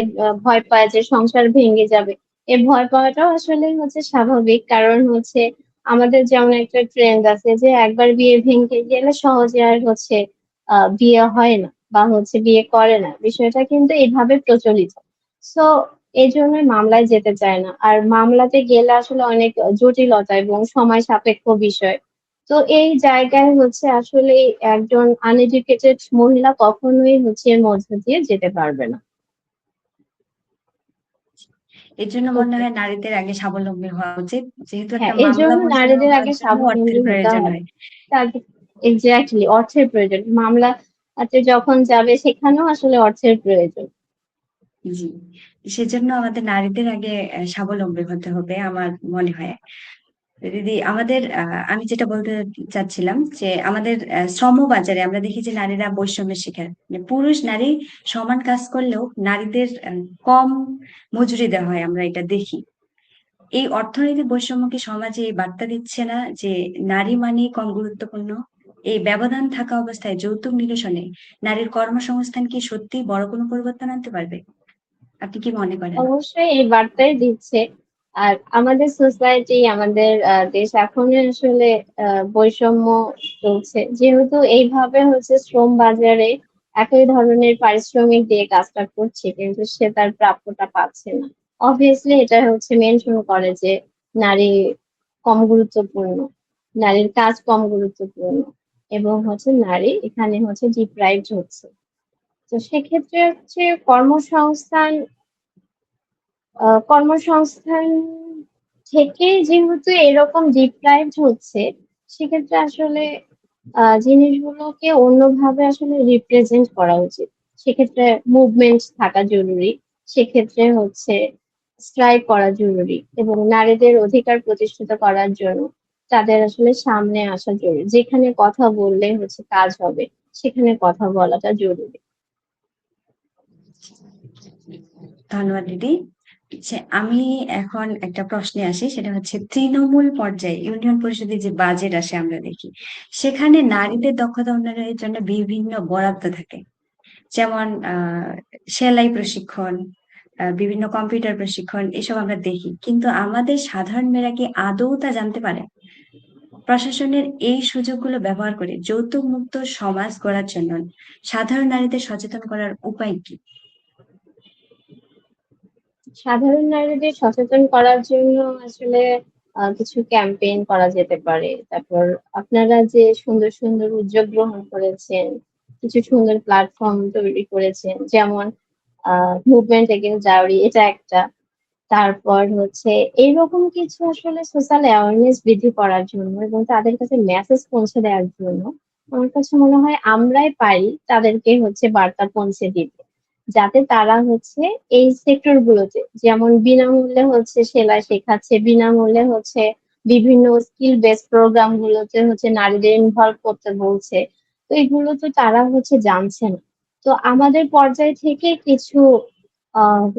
ভয় পায় যে সংসার ভেঙে যাবে। এই ভয় পাওয়াটাও আসলে হচ্ছে স্বাভাবিক, কারণ হচ্ছে আমাদের যেমন একটা ট্রেন্ড আছে যে একবার বিয়ে ভেঙে গেলে সহজে আর হচ্ছে বিয়ে হয় না বা হচ্ছে বিয়ে করে না, বিষয়টা কিন্তু এইভাবে প্রচলিত। সো এই জন্যই মামলায় যেতে চায় না, আর মামলাতে গেলে আসলে অনেক জটিলতা এবং সময় সাপেক্ষ বিষয়। তো এই জায়গায় হচ্ছে আসলে একজন আনএডুকেটেড মহিলা কখনোই হচ্ছে এর মধ্য দিয়ে যেতে পারবে না।
এর জন্য মনে
ওকে,
হয় নারীদের আগে স্বাবলম্বী হওয়া উচিত, যেহেতু
হ্যাঁ
একটা
এই
মামলা
জন্য
পরিচালনা
নারীদের
করার
আগে
জন্য অর্থের
স্বাবলম্বী হতে
প্রয়োজন
হবে।
হয়।
তাদের এক্স্যাক্টলি অর্থের প্রয়োজন, মামলাতে যখন যাবে সেখানেও আসলে অর্থের প্রয়োজন।
জি, সেজন্য আমাদের নারীদের আগে স্বাবলম্বী হতে হবে আমার মনে হয়। দিদি, আমাদের আমি যেটা বলতে চাচ্ছিলাম যে আমাদের শ্রম বাজারে আমরা দেখি যে নারীরা বৈষম্যের শিকার, মানে পুরুষ নারী সমান কাজ করলেও নারীদের কম মজুরি দেওয়া হয়, আমরা এটা দেখি। এই অর্থনৈতিক বৈষম্য কি সমাজে এই বার্তা দিচ্ছে না যে নারী মানে কম গুরুত্বপূর্ণ? এই ব্যবধান থাকা অবস্থায় যৌতুক নিরসনে নারীর কর্মসংস্থান কি সত্যি বড় কোনো পরিবর্তন আনতে পারবে? আপনি কি মনে করেন?
অবশ্যই এই বার্তাই দিচ্ছে। আর আমাদের সোসাইটি, আমাদের দেশ এখনো আসলে বৈষম্য চলছে, যেহেতু এইভাবে হচ্ছে শ্রম বাজারে একই ধরনের পারিশ্রমিক দিয়ে কাজটা করছে কিন্তু সে তার প্রাপ্যটা পাচ্ছে না। অবভিয়াসলি এটা হচ্ছে মেনশন করে যে নারী কম গুরুত্বপূর্ণ, নারীর কাজ কম গুরুত্বপূর্ণ এবং হচ্ছে নারী এখানে হচ্ছে ডিপ্রাইভড হচ্ছে। তো সেক্ষেত্রে হচ্ছে কর্মসংস্থান কর্মসংস্থান থেকে যেহেতু এরকম ডিপ্রাইভড হচ্ছে, সেক্ষেত্রে আসলে জিনিসগুলোকে অন্যভাবে আসলে রিপ্রেজেন্ট করা উচিত। সেক্ষেত্রে মুভমেন্ট থাকা জরুরি, সেক্ষেত্রে হচ্ছে স্ট্রাইক করা জরুরি এবং নারীদের অধিকার প্রতিষ্ঠিত করার জন্য তাদের আসলে সামনে আসা জরুরি। যেখানে কথা বললে হচ্ছে কাজ হবে, সেখানে কথা বলাটা জরুরি।
ধন্যবাদ দিদি। আমি এখন একটা প্রশ্নে আসি, সেটা হচ্ছে তৃণমূল পর্যায়ে ইউনিয়ন পরিষদের যে বাজেট আসে আমরা দেখি, সেখানে নারীদের দক্ষতা উন্নয়নের জন্য বিভিন্ন বরাদ্দ থাকে। যেমন সেলাই প্রশিক্ষণ, বিভিন্ন কম্পিউটার প্রশিক্ষণ, এসব আমরা দেখি, কিন্তু আমাদের সাধারণ মেয়েরা কি আদৌ তা জানতে পারে? প্রশাসনের এই সুযোগগুলো ব্যবহার করে যৌতুক মুক্ত সমাজ গড়ার জন্য সাধারণ নারীদের সচেতন করার উপায় কি?
সাধারণ নারীদের সচেতন করার জন্য আসলে কিছু ক্যাম্পেইন করা যেতে পারে। তারপর আপনারা যে সুন্দর সুন্দর উদ্যোগ গ্রহণ করেছেন, কিছু সুন্দর প্ল্যাটফর্ম তৈরি করেছেন, যেমন মুভমেন্ট এগেইনস্ট ডাউরি, এটা একটা। তারপর হচ্ছে এইরকম কিছু আসলে সোশ্যাল অ্যাওয়ারনেস বৃদ্ধি করার জন্য এবং তাদের কাছে মেসেজ পৌঁছে দেওয়ার জন্য আমার কাছে মনে হয় আমরাই পারি তাদেরকে হচ্ছে বার্তা পৌঁছে দিতে, যাতে তারা হচ্ছে এই সেক্টর গুলোতে, যেমন বিনামূল্যে হচ্ছে সেলাই শেখাচ্ছে, বিনামূল্যে হচ্ছে বিভিন্ন স্কিল বেসড প্রোগ্রাম গুলোতে হচ্ছে নারীদের ইনভলভ করতে বলছে। তো এগুলো তো তারা হচ্ছে জানছে না। তো আমাদের পর্যায় থেকে কিছু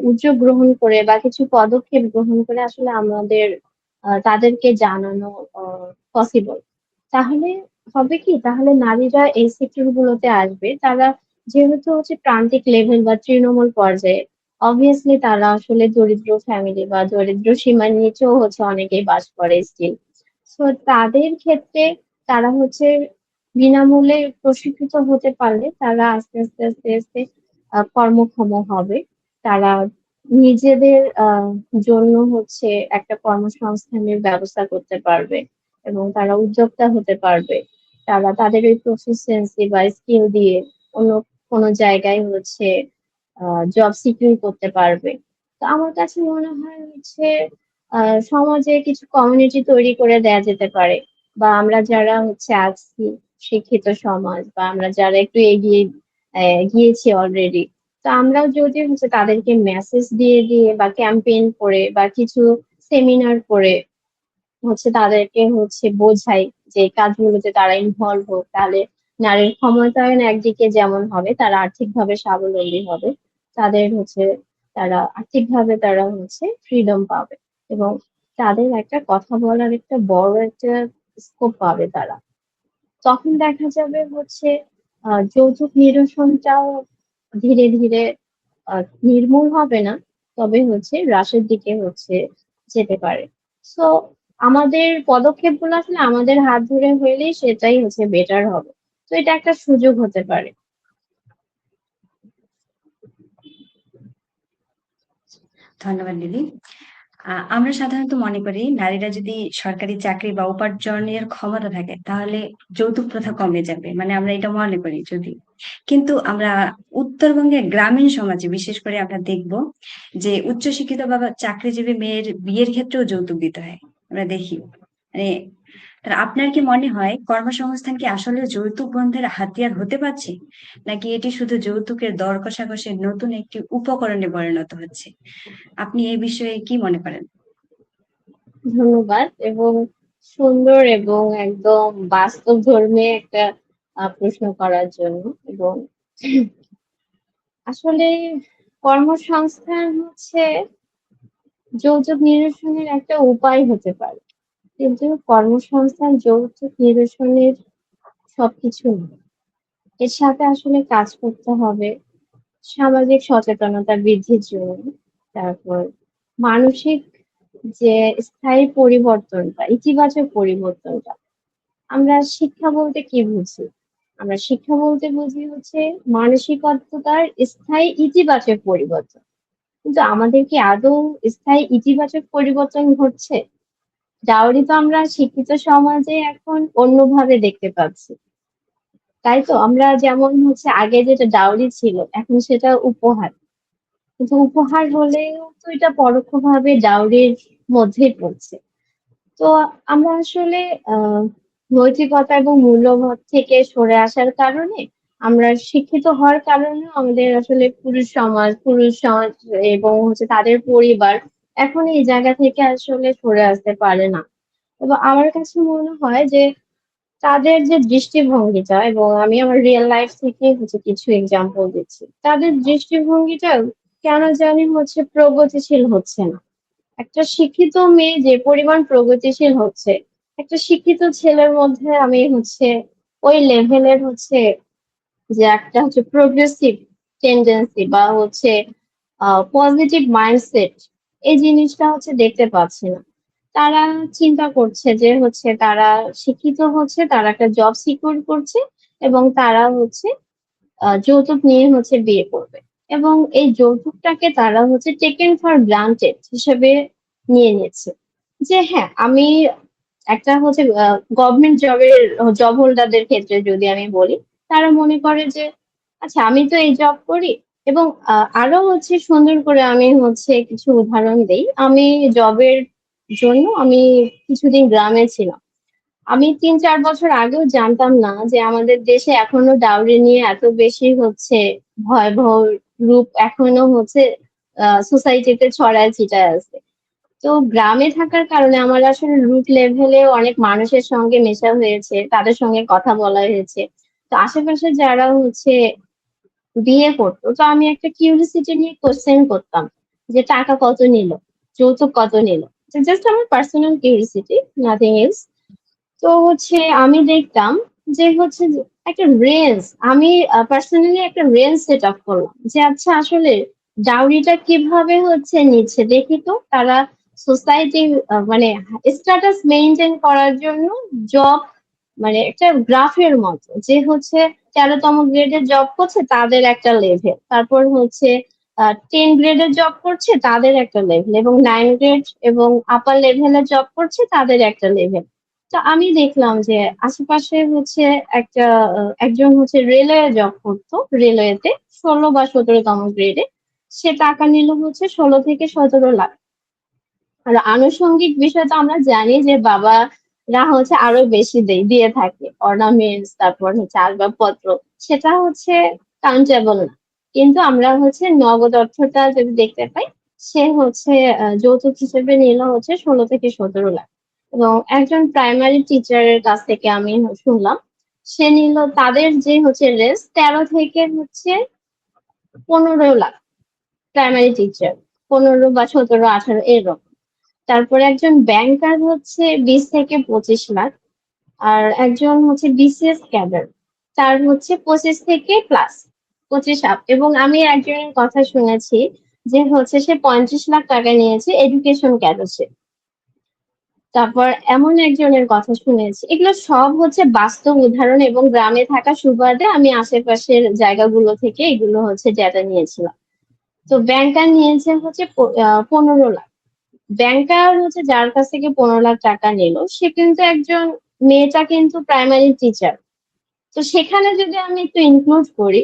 উদ্যোগ গ্রহণ করে বা কিছু পদক্ষেপ গ্রহণ করে আসলে আমাদের তাদেরকে জানানো পসিবল। তাহলে হবে কি, তাহলে নারীরা এই সেক্টর গুলোতে আসবে। তারা যেহেতু হচ্ছে প্রান্তিক লেভেল বা তৃণমূল পর্যায়ে, অবভিয়াসলি তারা আসলে দরিদ্র ফ্যামিলি বা দরিদ্র সীমার নিচেও হচ্ছে অনেকেই বাস করে স্টিল। সো তাদের ক্ষেত্রে তারা হচ্ছে বিনামূল্যে প্রশিক্ষিত হতে পারলে তারা আস্তে আস্তে আস্তে আস্তে কর্মক্ষম হবে। তারা নিজেদের জন্য হচ্ছে একটা কর্মসংস্থানের ব্যবস্থা করতে পারবে এবং তারা উদ্যোক্তা হতে পারবে। তারা তাদের ওই প্রফিসিয়েন্সি বা স্কিল দিয়ে অন্য কোনো জায়গায় হচ্ছে জব সিকিউর করতে পারবে। তো আমার কাছে মনে হয় হচ্ছে সমাজে কিছু কমিউনিটি তৈরি করে দেয়া যেতে পারে, বা আমরা যারা হচ্ছে আছি শিক্ষিত সমাজ, বা আমরা যারা একটু এগিয়ে গিয়েছি অলরেডি, তো আমরাও যদি হচ্ছে তাদেরকে মেসেজ দিয়ে দিয়ে বা ক্যাম্পেইন করে বা কিছু সেমিনার করে হচ্ছে তাদেরকে হচ্ছে বোঝাই যে এই কাজগুলোতে তারা ইনভলভ হোক, তাহলে নারীর ক্ষমতায়ন একদিকে যেমন হবে, তারা আর্থিকভাবে স্বাবলম্বী হবে, তাদের হচ্ছে তারা আর্থিকভাবে তারা হচ্ছে ফ্রিডম পাবে, এবং তাদের একটা কথা বলার একটা বড় একটা স্কোপ পাবে তারা। তখন দেখা যাবে হচ্ছে যৌতুক নিরসনটাও ধীরে ধীরে নির্মূল হবে না, তবে হচ্ছে হ্রাসের দিকে হচ্ছে যেতে পারে। সো আমাদের পদক্ষেপগুলো আসলে আমাদের হাত ধরে হইলেই সেটাই হচ্ছে বেটার হবে। তো এটা একটা সুযোগ হতে পারে।
ধন্যবাদ দিদি। আমরা সাধারণত মনে করি নারীরা যদি সরকারি চাকরি বা উপার্জনের ক্ষমতা থাকে তাহলে যৌতুক প্রথা কমে যাবে, মানে আমরা এটা মনে করি যদি। কিন্তু আমরা উত্তরবঙ্গের গ্রামীণ সমাজে বিশেষ করে আমরা দেখব যে উচ্চশিক্ষিত বা চাকরিজীবী মেয়ের বিয়ের ক্ষেত্রেও যৌতুক দিতে হয়, আমরা দেখি। মানে আপনার কি মনে হয় কর্মসংস্থান কি আসলে যৌতুক বন্ধের হাতিয়ার হতে পারছে, নাকি এটি শুধু যৌতুকের দর কষাকষির নতুন একটি উপকরণে পরিণত হচ্ছে? আপনি এই বিষয়ে কি মনে করেন?
ধন্যবাদ, এবং সুন্দর এবং একদম বাস্তবধর্মী একটা প্রশ্ন করার জন্য। এবং আসলে কর্মসংস্থান হচ্ছে যৌতুক নিরসনের একটা উপায় হতে পারে, কিন্তু কর্মসংস্থান যৌতুক নিরসনের সবকিছু নয়। এর সাথে আসলে কাজ করতে হবে সামাজিক সচেতনতা বৃদ্ধির জন্য, তারপর মানসিক যে স্থায়ী পরিবর্তনটা, ইতিবাচক পরিবর্তনটা। আমরা শিক্ষা বলতে কি বুঝি? আমরা শিক্ষা বলতে বুঝি হচ্ছে মানসিকতার স্থায়ী ইতিবাচক পরিবর্তন। কিন্তু আমাদের কি আদৌ স্থায়ী ইতিবাচক পরিবর্তন ঘটছে? ডাওরি তো আমরা শিক্ষিত সমাজে এখন অন্যভাবে দেখতে পাচ্ছি, তাই তো? আমরা যেমন হচ্ছে আগে যেটা ডাওরি ছিল, এখন সেটা উপহার। কিন্তু উপহার হলেও তো এটা পরোক্ষভাবে ডাওরির মধ্যেই পড়ছে। তো আমরা আসলে আহ নৈতিকতা এবং মূল্যবোধ থেকে সরে আসার কারণে, আমরা শিক্ষিত হওয়ার কারণে আমাদের আসলে পুরুষ সমাজ এবং হচ্ছে তাদের পরিবার এখন এই জায়গা থেকে আসলে সরে আসতে পারে না। এবং আমার কাছে মনে হয় যে তাদের যে দৃষ্টিভঙ্গিটা, এবং আমি আমার রিয়েল লাইফ থেকে হচ্ছে কিছু এক্সাম্পল দিচ্ছি, তাদের দৃষ্টিভঙ্গিটা কেন জানি হচ্ছে প্রগতিশীল হচ্ছে না। একটা শিক্ষিত মেয়ে যে পরিমাণ প্রগতিশীল হচ্ছে, একটা শিক্ষিত ছেলের মধ্যে আমি হচ্ছে ওই লেভেলের হচ্ছে যে একটা হচ্ছে প্রোগ্রেসিভ টেন্ডেন্সি বা হচ্ছে পজিটিভ মাইন্ডসেট, এই জিনিসটা হচ্ছে দেখতে পাচ্ছি না। তারা চিন্তা করছে যে হচ্ছে তারা শিক্ষিত হচ্ছে, তারা একটা জব সিকিউর করছে, এবং তারা হচ্ছে যৌতুক নিয়ে হচ্ছে বিয়ে করবে, এবং এই যৌতুকটাকে তারা হচ্ছে টেকেন ফর গ্রান্টেড হিসেবে নিয়ে নিচ্ছে। যে হ্যাঁ, আমি একটা হচ্ছে গভর্নমেন্ট জব হোল্ডারদের ক্ষেত্রে যদি আমি বলি, তারা মনে করে যে আচ্ছা আমি তো এই জব করি। এবং আরো হচ্ছে সুন্দর করে আমি হচ্ছে কিছু উদাহরণ দেই। আমি জবের জন্য আমি কিছুদিন গ্রামে ছিলাম। আমি ৩-৪ বছর আগেও জানতাম না যে আমাদের দেশে এখনো ডাউরি নিয়ে এত বেশি হচ্ছে ভয়াবহ রূপ এখনো হচ্ছে সোসাইটিতে ছড়ায় ছিটায় আছে। তো গ্রামে থাকার কারণে আমার আসলে রুট লেভেলে অনেক মানুষের সঙ্গে মেশা হয়েছে, তাদের সঙ্গে কথা বলা হয়েছে। তো আশেপাশে যারা হচ্ছে বিয়ে করতো, তো আমি একটা কিউরিসিটি নিয়ে কোশ্চেন করতাম যে টাকা কত নিল, যৌতুক কত নিল। জাস্ট আমার পার্সোনাল কিউরিসিটি, নাথিং এলস। তো হচ্ছে আমি দেখতাম যে হচ্ছে যে একটা রেঞ্জ, আমি পার্সোনালি একটা রেঞ্জ সেট আপ করলাম যে আচ্ছা আসলে ডাউরিটা কিভাবে হচ্ছে নিচ্ছে দেখি তো। তারা সোসাইটি মানে স্ট্যাটাস মেনটেন করার জন্য জব, মানে একটা গ্রাফের মতো, যে হচ্ছে 13তম গ্রেডের জব করছে তাদের একটা লেভেল, তারপর হচ্ছে 10 গ্রেডের জব করছে তাদের একটা লেভেল, এবং 9 গ্রেড এবং আপার লেভেলের জব করছে তাদের একটা লেভেল। তো আমি দেখলাম যে আশেপাশে হচ্ছে একটা একজন হচ্ছে রেলওয়ে জব করতো, রেলওয়েতে 16 বা 17তম গ্রেডে। সে টাকা নিল হচ্ছে 16 থেকে 17 লাখ। আর আনুষঙ্গিক বিষয় তো আমরা জানি যে বাবা রা হচ্ছে আরো বেশি দিয়ে থাকে অর্নামেন্টস, তারপর হচ্ছে আসবাবপত্র, সেটা হচ্ছে কাউন্টেবল না। কিন্তু আমরা হচ্ছে নগদ অর্থটা যদি দেখতে পাই, সে হচ্ছে যৌতুক হিসেবে নিল হচ্ছে 16 থেকে 17 লাখ। এবং একজন প্রাইমারি টিচারের কাছ থেকে আমি শুনলাম, সে নিল তাদের যে হচ্ছে রেস 13 থেকে হচ্ছে 15 লাখ। প্রাইমারি টিচার 15 বা 17 18 এরকম। তারপরে একজন ব্যাংকার হচ্ছে 20 থেকে 25 লাখ। আর একজন হচ্ছে বিসিএস ক্যাডার, তার হচ্ছে 25 থেকে প্লাস 25 আপ। এবং আমি একজনের কথা শুনেছি যে হচ্ছে সে 35 লাখ টাকা নিয়েছে এডুকেশন ক্যাডারে। তারপর এমন একজনের কথা শুনেছি। এগুলো সব হচ্ছে বাস্তব উদাহরণ এবং গ্রামে থাকা সুবাদে আমি আশেপাশের জায়গাগুলো থেকে এগুলো হচ্ছে ডেটা নিয়েছিলাম। তো ব্যাংকার নিয়েছে হচ্ছে 15 লাখ। ব্যাংকার হচ্ছে যার কাছ থেকে 15 লাখ টাকা নিল, সে কিন্তু একজন, মেয়েটা কিন্তু প্রাইমারি টিচার। তো সেখানে যদি আমি একটু ইনক্লুড করি,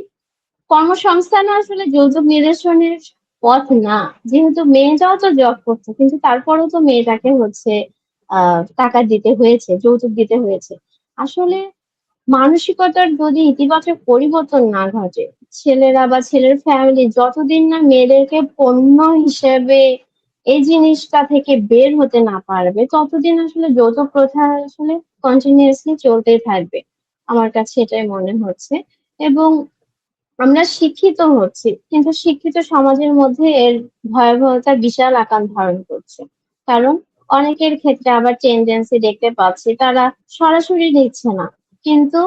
কর্মসংস্থানও আসলে যৌতুক নিরসনের পথ না। যেহেতু মেয়েটাও তো জব করছে, কিন্তু তারপরেও তো মেয়েটাকে হচ্ছে টাকা দিতে হয়েছে, যৌতুক দিতে হয়েছে। আসলে মানসিকতার যদি ইতিবাচক পরিবর্তন না ঘটে, ছেলেরা বা ছেলের ফ্যামিলি যতদিন না মেয়েদেরকে পণ্য হিসেবে এই জিনিসটা থেকে বের হতে না পারবে, ততদিন আসলে যৌতুক প্রথা আসলে কন্টিনিউয়াসলি চলতেই থাকবে। আমার কাছে এটাই মনে হচ্ছে। এবং আমরা শিক্ষিত হচ্ছি, কিন্তু শিক্ষিত সমাজের মধ্যে এর ভয়াবহতা বিশাল আকার ধারণ করছে। কারণ অনেকের ক্ষেত্রে আবার টেন্ডেন্সি দেখতে পাচ্ছি, তারা সরাসরি নিচ্ছে না, কিন্তু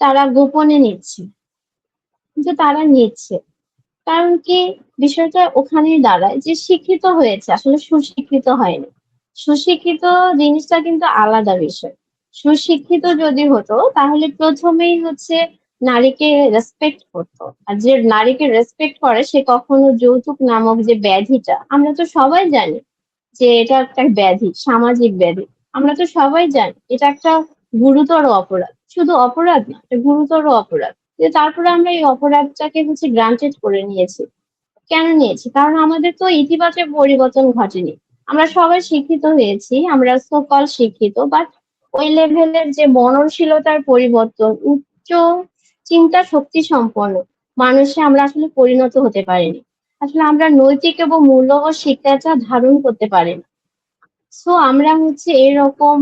তারা গোপনে নিচ্ছে, কিন্তু তারা নিচ্ছে। কারণ কি, বিষয়টা ওখানেই দাঁড়ায় যে শিক্ষিত হয়েছে, আসলে সুশিক্ষিত হয়নি। সুশিক্ষিত জিনিসটা কিন্তু আলাদা বিষয়। সুশিক্ষিত যদি হতো তাহলে প্রথমেই হচ্ছে নারীকে রেসপেক্ট করতো। আর যে নারীকে রেসপেক্ট করে সে কখনো যৌতুক নামক যে ব্যাধিটা, আমরা তো সবাই জানি যে এটা একটা ব্যাধি, সামাজিক ব্যাধি। আমরা তো সবাই জানি এটা একটা গুরুতর অপরাধ, শুধু অপরাধ না, এটা গুরুতর অপরাধ। যে তারপরে আমরা এই অপরাধটাকে হচ্ছে গ্রান্টেড করে নিয়েছি। কেন নিয়েছি? কারণ আমাদের তো ইতিবাচক পরিবর্তন ঘটেনি। আমরা সবাই শিক্ষিত হয়েছি, আমরা সো কল শিক্ষিত, বাট ওই লেভেলের যে মননশীলতার পরিবর্তন, উচ্চ চিন্তা শক্তি সম্পন্ন মানুষে আমরা আসলে পরিণত হতে পারিনি। আসলে আমরা নৈতিক এবং মূল্যবোধ শিক্ষাটা ধারণ করতে পারিনি। সো আমরা হচ্ছে এরকম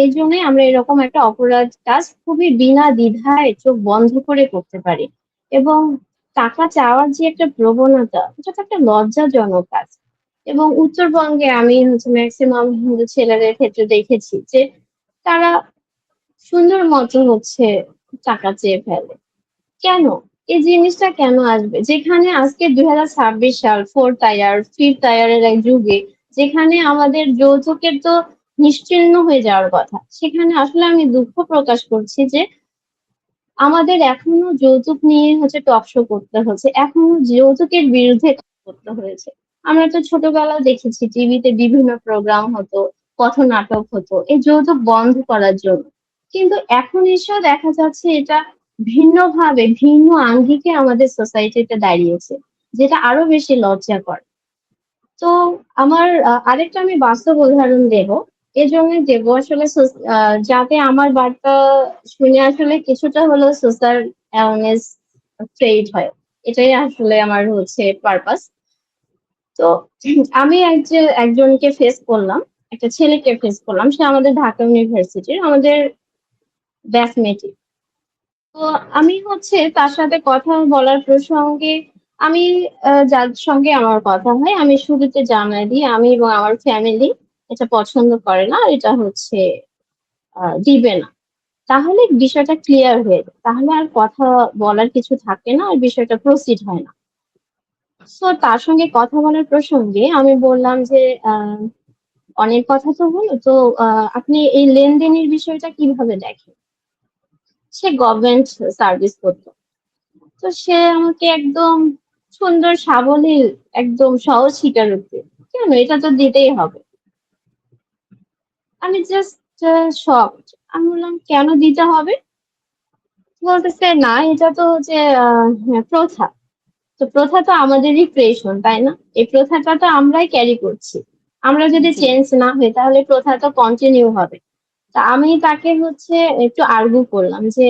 এই জন্যই আমরা এরকম একটা অপরাধ কাজ খুবই বিনা দ্বিধায় চোখ বন্ধ করে করতে পারি। এবং টাকা চাওয়ার যে একটা প্রবণতা, এটা তো একটা লজ্জাজনক কাজ। এবং উত্তরবঙ্গে আমি হচ্ছে ম্যাক্সিমাম হিন্দু ছেলেদের ক্ষেত্রে দেখেছি যে তারা সুন্দর মতো হচ্ছে টাকা চেয়ে ফেলে। কেন? এই জিনিসটা কেন আসবে? যেখানে আজকে 2026 সাল, ফোর্থ টায়ার, ফিফথ টায়ারের এক যুগে, যেখানে আমাদের যৌতুকের তো নিশ্চিহ্ন হয়ে যাওয়ার কথা, সেখানে আসলে আমি দুঃখ প্রকাশ করছি যে আমাদের এখনো যৌতুক নিয়ে হচ্ছে টক শো করতে হচ্ছে, এখনো যৌতুকের বিরুদ্ধে কাজ করতে হয়েছে। আমরা তো ছোটবেলায় দেখেছি টিভিতে বিভিন্ন প্রোগ্রাম হতো, পথনাটক হতো এই যৌতুক বন্ধ করার জন্য। কিন্তু এখন এসেও দেখা যাচ্ছে এটা ভিন্নভাবে, ভিন্ন আঙ্গিকে আমাদের সোসাইটিতে দাঁড়িয়েছে, যেটা আরো বেশি লজ্জাকর। তো আমার আরেকটা আমি বাস্তব উদাহরণ দেব। এজন্য দেব আসলে যাতে আমার বার্তা শুনে আসলে কিছুটা হলেও সোশ্যাল অ্যাওয়ারনেস ক্রিয়েট হয়। এটাই আসলে আমার হচ্ছে পারপাস। তো আমি একজনকে ফেস করলাম, একটা ছেলেকে ফেস করলাম, সে আমাদের ঢাকা ইউনিভার্সিটির আমাদের ব্যাচমেটই। তো আমি হচ্ছে তার সাথে কথা বলার প্রসঙ্গে, আমি যার সঙ্গে আমার কথা হয় আমি শুরুতে জানাই দিই আমি এবং আমার ফ্যামিলি এটা পছন্দ করে না, এটা হচ্ছে দিবে না। তাহলে বিষয়টা ক্লিয়ার হয়ে যায়, তাহলে আর কথা বলার কিছু থাকে না, আর বিষয়টা প্রসিড হয় না। সো তার সঙ্গে কথা বলার প্রসঙ্গে আমি বললাম যে আহ, অনেক কথা তো হলো, তো আপনি এই লেনদেনের বিষয়টা কিভাবে দেখেন? সে গভর্নমেন্ট সার্ভিস করতো। তো সে আমাকে একদম সুন্দর সাবলীল, একদম সহজ স্বীকারোক্তি, কেন এটা তো দিতেই হবে। আমি জাস্ট শকড। আমি বললাম কেন দিতে হবে? বলতেছে না এটা তো হচ্ছে প্রথা। তো প্রথা তো আমাদেরই ক্রিয়েশন, তাই না? এই প্রথাটা তো আমরাই ক্যারি করছি। আমরা যদি
জি।
চেঞ্জ না হই তাহলে প্রথা তো কন্টিনিউ হবে। তা আমি তাকে হচ্ছে একটু আর্গু করলাম যে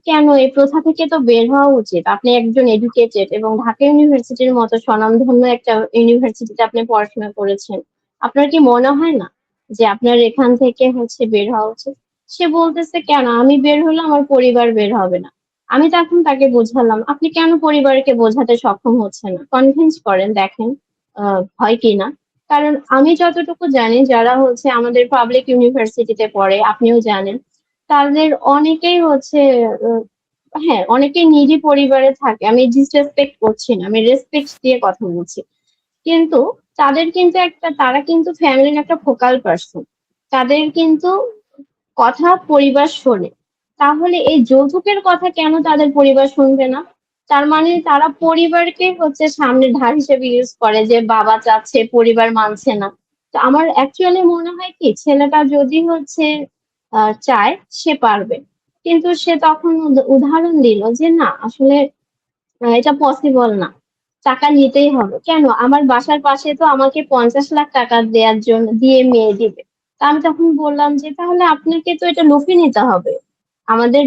কেন এই প্রথা থেকে তো বের হওয়া উচিত। আপনি একজন এডুকেটেড এবং ঢাকা ইউনিভার্সিটির মতো স্বনামধন্য একটা ইউনিভার্সিটিতে আপনি পড়াশোনা করেছেন। আপনার কি মনে হয় না যে আপনার এখান থেকে হচ্ছে বের হওয়া উচিত? সে বলতেছে কেন আমি বের হলে আমার পরিবার বের হবে না। আমি তখন তাকে বোঝালাম আপনি কেন পরিবারকে বোঝাতে সক্ষম হচ্ছেন না, কনভিন্স করেন দেখেন হয় কিনা। কারণ আমি যতটুকু জানি যারা হচ্ছে আমাদের পাবলিক ইউনিভার্সিটিতে পড়ে আপনিও জানেন তাদের অনেকেই হচ্ছে আহ, হ্যাঁ অনেকেই নিজি পরিবারে থাকে। আমি ডিসরেসপেক্ট করছি না, আমি রেসপেক্ট দিয়ে কথা বলছি। কিন্তু তারা কিন্তু ফ্যামিলির একটা ফোকাল পার্সন। তাদের কিন্তু কথা পরিবার শোনে। তাহলে এই যৌতুকের কথা কেন তাদের পরিবার শুনবে না? তার মানে তারা পরিবারকে হচ্ছে সামনে ঢাল হিসেবে ইউজ করে যে বাবা চাচ্ছে পরিবার মানছে না। তো আমার অ্যাকচুয়ালি মনে হয় কি ছেলেটা যদি হচ্ছে চায় সে পারবে। কিন্তু সে তখন উদাহরণ দিল যে না আসলে এটা পসিবল না, টাকা নিতেই হবে। কেন আমার বাসার পাশে তো আমাকে 50 লাখ টাকা দেওয়ার জন্য দিয়ে মেয়ে দিবে। তা আমি তখন বললাম যে তাহলে আপনাকে তো এটা লুফে নিতে হবে। আমাদের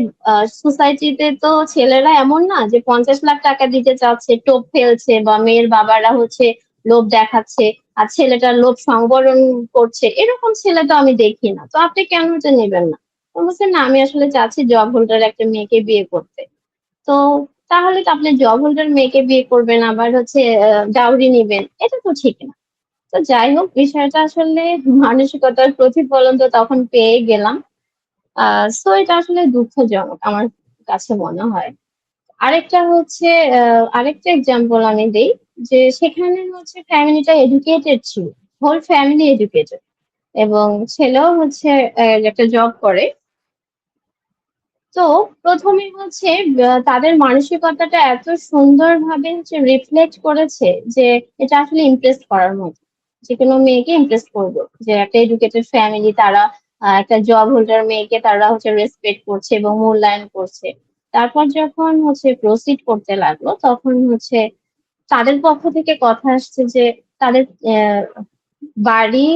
সোসাইটিতে তো ছেলেরা এমন না যে 50 লাখ টাকা দিতে চাচ্ছে টোপ ফেলছে বা মেয়ের বাবারা হচ্ছে লোভ দেখাচ্ছে আর ছেলেটার লোভ সংবরণ করছে, এরকম ছেলে তো আমি দেখি না। তো আপনি কেন এটা নেবেন না? তো বলছে না আমি আসলে চাচ্ছি জব হোল্ডার একটা মেয়েকে বিয়ে করতে। তো তাহলে তো আপনি জব হোল্ডার মেয়েকে বিয়ে করবেন আবার হচ্ছে ডাউরি নিবেন, এটা তো ঠিক না। তো যাই হোক বিষয়টা আসলে মানসিকতার প্রতিফলন তো তখন পেয়ে গেলাম। সো এটা আসলে দুঃখজনক আমার কাছে মনে হয়। আরেকটা হচ্ছে আরেকটা এক্সাম্পল আমি দেই যে সেখানে হচ্ছে ফ্যামিলিটা এডুকেটেড ছিল, হোল ফ্যামিলি এডুকেটেড এবং ছেলেও হচ্ছে একটা জব করে। তো প্রথমে হচ্ছে তাদের মানসিকতাটা এত সুন্দরভাবে হচ্ছে রিফ্লেক্ট করেছে যে এটা আসলে ইমপ্রেস করার মতো। যে কোনো মেয়েকে ইমপ্রেস করবো যে একটা এডুকেটেড ফ্যামিলি তারা একটা জব হোল্ডার মেয়েকে তারা হচ্ছে রেসপেক্ট করছে এবং মূল্যায়ন করছে। তারপর যখন হচ্ছে প্রসিড করতে লাগলো তখন হচ্ছে তাদের পক্ষ থেকে কথা আসছে যে তাদের বাড়ি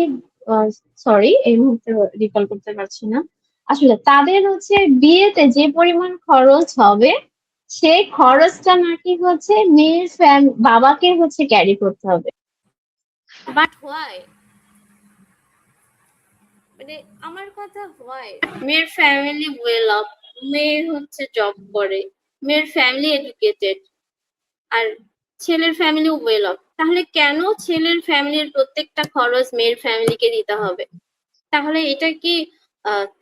সরি এই মুহূর্তে রিকল করতে পারছি না। আসলে তাদের হচ্ছে বিয়েতে যে পরিমাণ খরচ হবে সেই খরচটা নাকি হচ্ছে মেয়ের বাবাকে হচ্ছে ক্যারি করতে হবে। But why? মানে আমার কথা হয় মেয়ের ফ্যামিলি ওয়েল অফ, মেয়ে হচ্ছে জব করে, মেয়ের ফ্যামিলি এডুকেটেড, আর ছেলের ফ্যামিলি ওয়েল অফ, তাহলে কেন ছেলের ফ্যামিলির প্রত্যেকটা খরচ মেয়ের ফ্যামিলিকে দিতে হবে? তাহলে এটা কি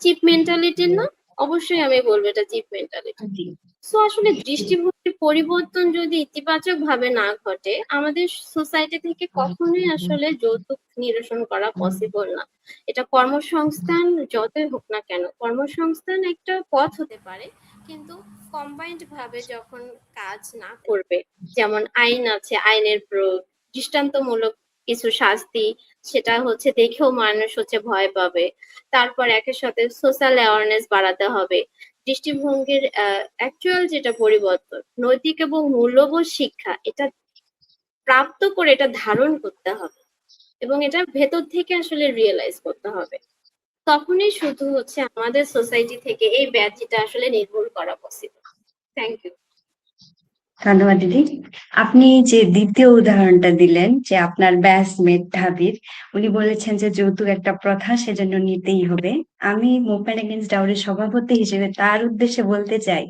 চিপ মেন্টালিটির না? অবশ্যই আমি বলবো এটা চিপ মেন্টালিটি।
জি,
সো আসলে দৃষ্টিভঙ্গির পরিবর্তন যদি ইতিবাচক ভাবে না ঘটে আমাদের সোসাইটি থেকে কখনোই আসলে যৌতুক নিরসন করা পসিবল না। এটা কর্মসংস্থান যতই হোক না কেন, কর্মসংস্থান একটা পথ হতে পারে, কিন্তু কম্বাইন্ড ভাবে যখন কাজ না করবে, যেমন আইন আছে, আইনের প্রয়োগ, দৃষ্টান্তমূলক কিছু শাস্তি, সেটা হচ্ছে দেখেও মানুষ হচ্ছে ভয় পাবে। তারপর একের সাথে সোশ্যাল অ্যাওয়ারনেস বাড়াতে হবে। দৃষ্টিভঙ্গির অ্যাকচুয়াল যেটা পরিবর্তন, নৈতিক এবং মূল্যবোধ শিক্ষা, এটা প্রাপ্ত করে এটা ধারণ করতে হবে এবং এটা ভেতর থেকে আসলে রিয়েলাইজ করতে হবে। তখনই শুধু হচ্ছে আমাদের সোসাইটি থেকে এই ব্যাধিটা আসলে নির্মূল করা পসিবল। Thank you.
ধন্যবাদ দিদি। আপনি যে দ্বিতীয় উদাহরণটা দিলেন যে আপনার ব্যাচমেট ঢাবির, উনি বলেছেন যে যৌতুক একটা প্রথা সেজন্য নিতেই হবে। আমি মুভমেন্ট এগেইনস্ট ডাউরির সভাপতি হিসেবে তার উদ্দেশ্যে বলতে চাই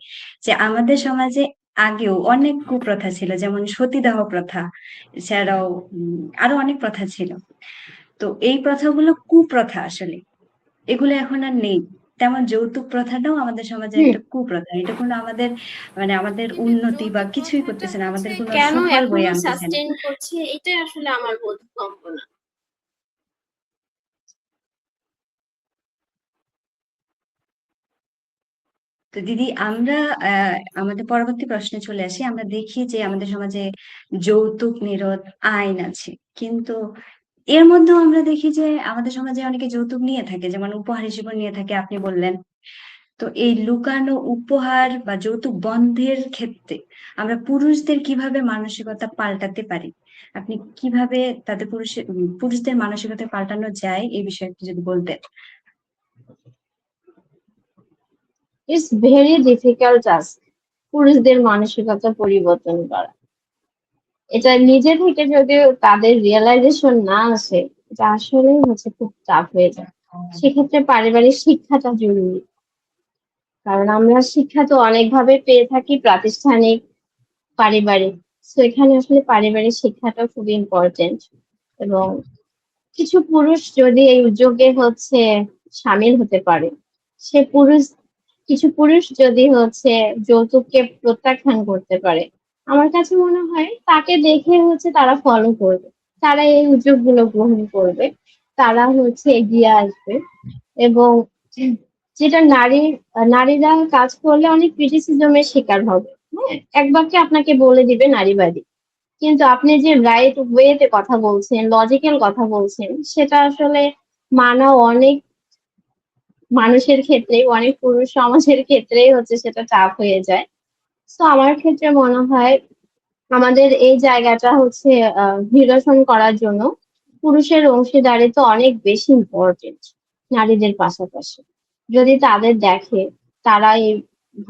যে আমাদের সমাজে আগেও অনেক কুপ্রথা ছিল, যেমন সতীদাহ প্রথা, এছাড়াও আরো অনেক প্রথা ছিল। তো এই প্রথাগুলো কুপ্রথা আসলে, এগুলো এখন আর নেই। তেমন যৌতুক প্রথাটাও আমাদের সমাজের
হুম।
একটা কুপ্রথা। এটা কোনো আমাদের আমাদের
কিন্তু
উন্নতি বা
যৌথ
কিছুই
প্রথাটা
করতেছে না,
হচ্ছে
আমাদের কোনো
কেন
সুফল বয়ে
এখনো
আনতেছে না।
সাস্টেইন করছে এটাই আসলে আমার বোধগম্য না।
তো দিদি, আমরা আমাদের পরবর্তী প্রশ্নে চলে আসি। আমরা দেখি যে আমাদের সমাজে যৌতুক নিরোধ আইন আছে, কিন্তু এর মধ্যেও আমরা দেখি যে আমাদের সমাজে অনেকে যৌতুক নিয়ে থাকে, যেমন উপহার হিসেবে নিয়ে থাকে আপনি বললেন। তো এই লুকানো উপহার বা যৌতুক বন্ধের ক্ষেত্রে আমরা পুরুষদের কিভাবে মানসিকতা পাল্টাতে পারি? আপনি কিভাবে পুরুষদের মানসিকতা পাল্টানো যায় এই বিষয়ে একটু যদি বলতেন।
ইটস ভেরি ডিফিকাল্ট টাস্ক পুরুষদের মানসিকতা পরিবর্তন করা। এটা নিজে থেকে যদি তাদের রিয়েলাইজেশন না আসে, এটা আসলেই হচ্ছে খুব টাফ হয়ে যায়। সেক্ষেত্রে পারিবারিক শিক্ষাটা জরুরি। কারণ আমরা শিক্ষা তো অনেকভাবে পেয়ে থাকি, প্রাতিষ্ঠানিক, পারিবারিক। তো এখানে আসলে পারিবারিক শিক্ষাটা খুবই ইম্পর্টেন্ট। এবং কিছু পুরুষ যদি এই উদ্যোগে হচ্ছে সামিল হতে পারে, সে পুরুষ কিছু পুরুষ যদি হচ্ছে যৌতুককে প্রত্যাখ্যান করতে পারে, আমার কাছে মনে হয় তাকে দেখে হচ্ছে তারা ফলো করবে, তারা এই উদ্যোগগুলো গ্রহণ করবে, তারা হচ্ছে এগিয়ে আসবে। এবং যেটা নারীরা কাজ করলে অনেক ক্রিটিসিজমের শিকার হবে। হ্যাঁ, এক বাক্যে আপনাকে বলে দিবে নারীবাদী, কিন্তু আপনি যে রাইট ওয়েতে কথা বলছেন, লজিক্যাল কথা বলছেন, সেটা আসলে মানা অনেক মানুষের ক্ষেত্রে, অনেক পুরুষ সমাজের ক্ষেত্রেই হচ্ছে সেটা চাপ হয়ে যায়। তো আমার ক্ষেত্রে মনে হয় আমাদের এই জায়গাটা হচ্ছে নিরসন করার জন্য পুরুষের অংশীদারিত্ব অনেক বেশি ইম্পর্টেন্ট নারীদের পাশাপাশি। যদি তাদের দেখে তারা এই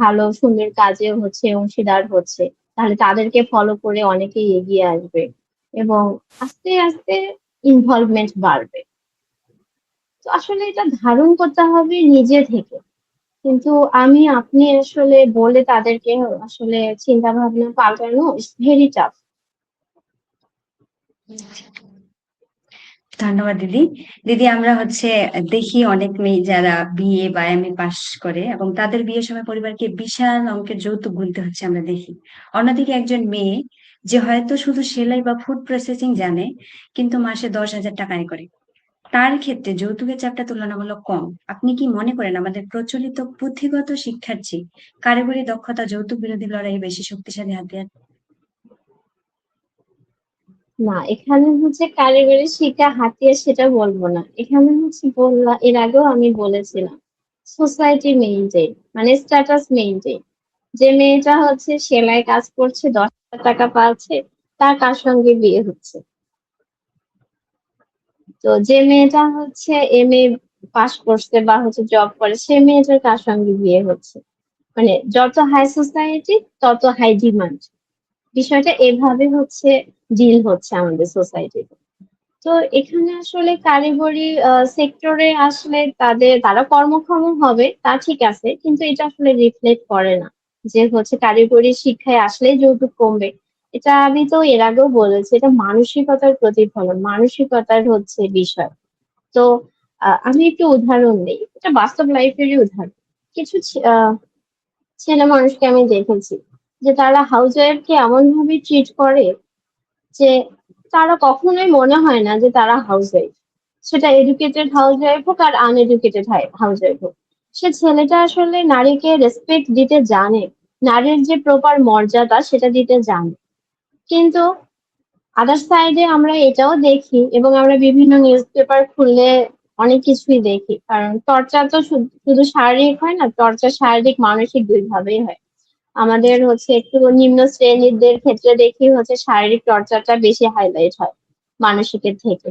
ভালো সুন্দর কাজে হচ্ছে অংশীদার হচ্ছে, তাহলে তাদেরকে ফলো করে অনেকেই এগিয়ে আসবে এবং আস্তে আস্তে ইনভলভমেন্ট বাড়বে। তো আসলে এটা ধারণ করতে হবে নিজে থেকে। কিন্তু আমি আপনি আসলে বলে তাদেরকে আসলে চিন্তা ভাবনা পাল্টানো ইটস ভেরি টাফ।
ধন্যবাদ দিদি। দিদি, আমরা হচ্ছে দেখি অনেক মেয়ে যারা বিএ বা এমএ পাশ করে এবং তাদের বিয়ের সময় পরিবারকে বিশাল অঙ্কের যৌতুক গুনতে হচ্ছে আমরা দেখি। অন্যদিকে একজন মেয়ে যে হয়তো শুধু সেলাই বা ফুড প্রসেসিং জানে, কিন্তু মাসে 10,000 টাকা আয় করে, তার ক্ষেত্রে যৌতুকের চাপটা তুলনামূলক কম। আপনি কি মনে করেন আমাদের প্রচলিত পুঁথিগত শিক্ষার চেয়ে কারিগরি দক্ষতা যৌতুক বিরোধী লড়াইয়ে বেশি শক্তিশালী হাতিয়ার?
না, এখানে হচ্ছে কারিগরি শিক্ষা হাতিয়ার সেটা বলবো না। এখানে হচ্ছে বললাম, এর আগেও আমি বলেছিলাম, সোসাইটি মেইনটেইন, মানে স্ট্যাটাস মেইনটেইন। যে মেয়েটা হচ্ছে সেলাই কাজ করছে, 10,000 টাকা পাচ্ছে, তার কার সঙ্গে বিয়ে হচ্ছে? তো যে মেয়েটা হচ্ছে এমএ পাস করছে বা হচ্ছে জব করে, সে মেয়েটার কার সঙ্গে বিয়ে হচ্ছে? মানে যত হাই সোসাইটি তত হাই ডিমান্ড। বিষয়টা এভাবে হচ্ছে ডিল হচ্ছে আমাদের সোসাইটিতে। তো এখানে আসলে কারিগরি সেক্টরে আসলে তারা কর্মক্ষম হবে, তা ঠিক আছে, কিন্তু এটা আসলে রিফ্লেক্ট করে না যে হচ্ছে কারিগরি শিক্ষায় আসলেই যৌতুক কমবে। এটা আমি তো এর আগেও বলেছি, এটা মানসিকতার প্রতিফলন, মানসিকতার হচ্ছে বিষয়। তো আমি একটু উদাহরণ দিই, এটা বাস্তব লাইফেরই উদাহরণ। কিছু ছেলে মানুষকে আমি দেখেছি যে তারা হাউস ওয়াইফকে এমন ভাবে ট্রিট করে যে তারা কখনোই মনে হয় না যে তারা হাউস ওয়াইফ। সেটা এডুকেটেড হাউস ওয়াইফ হোক আর আনএডুকেটেড হাউস ওয়াইফ হোক, সে ছেলেটা আসলে নারীকে রেসপেক্ট দিতে জানে, নারীর যে প্রপার মর্যাদা সেটা দিতে জানে। কিন্তু আদার সাইডে আমরা এটাও দেখি এবং আমরা বিভিন্ন নিউজ পেপার খুললে অনেক কিছুই দেখি, কারণ চর্চা তো শুধু শারীরিক হয় না, চর্চা শারীরিক মানসিক দুইভাবেই হয়। আমাদের হচ্ছে একটু নিম্ন শ্রেণীদের ক্ষেত্রে দেখি হচ্ছে শারীরিক চর্চাটা বেশি হাইলাইট হয় মানসিকের থেকে।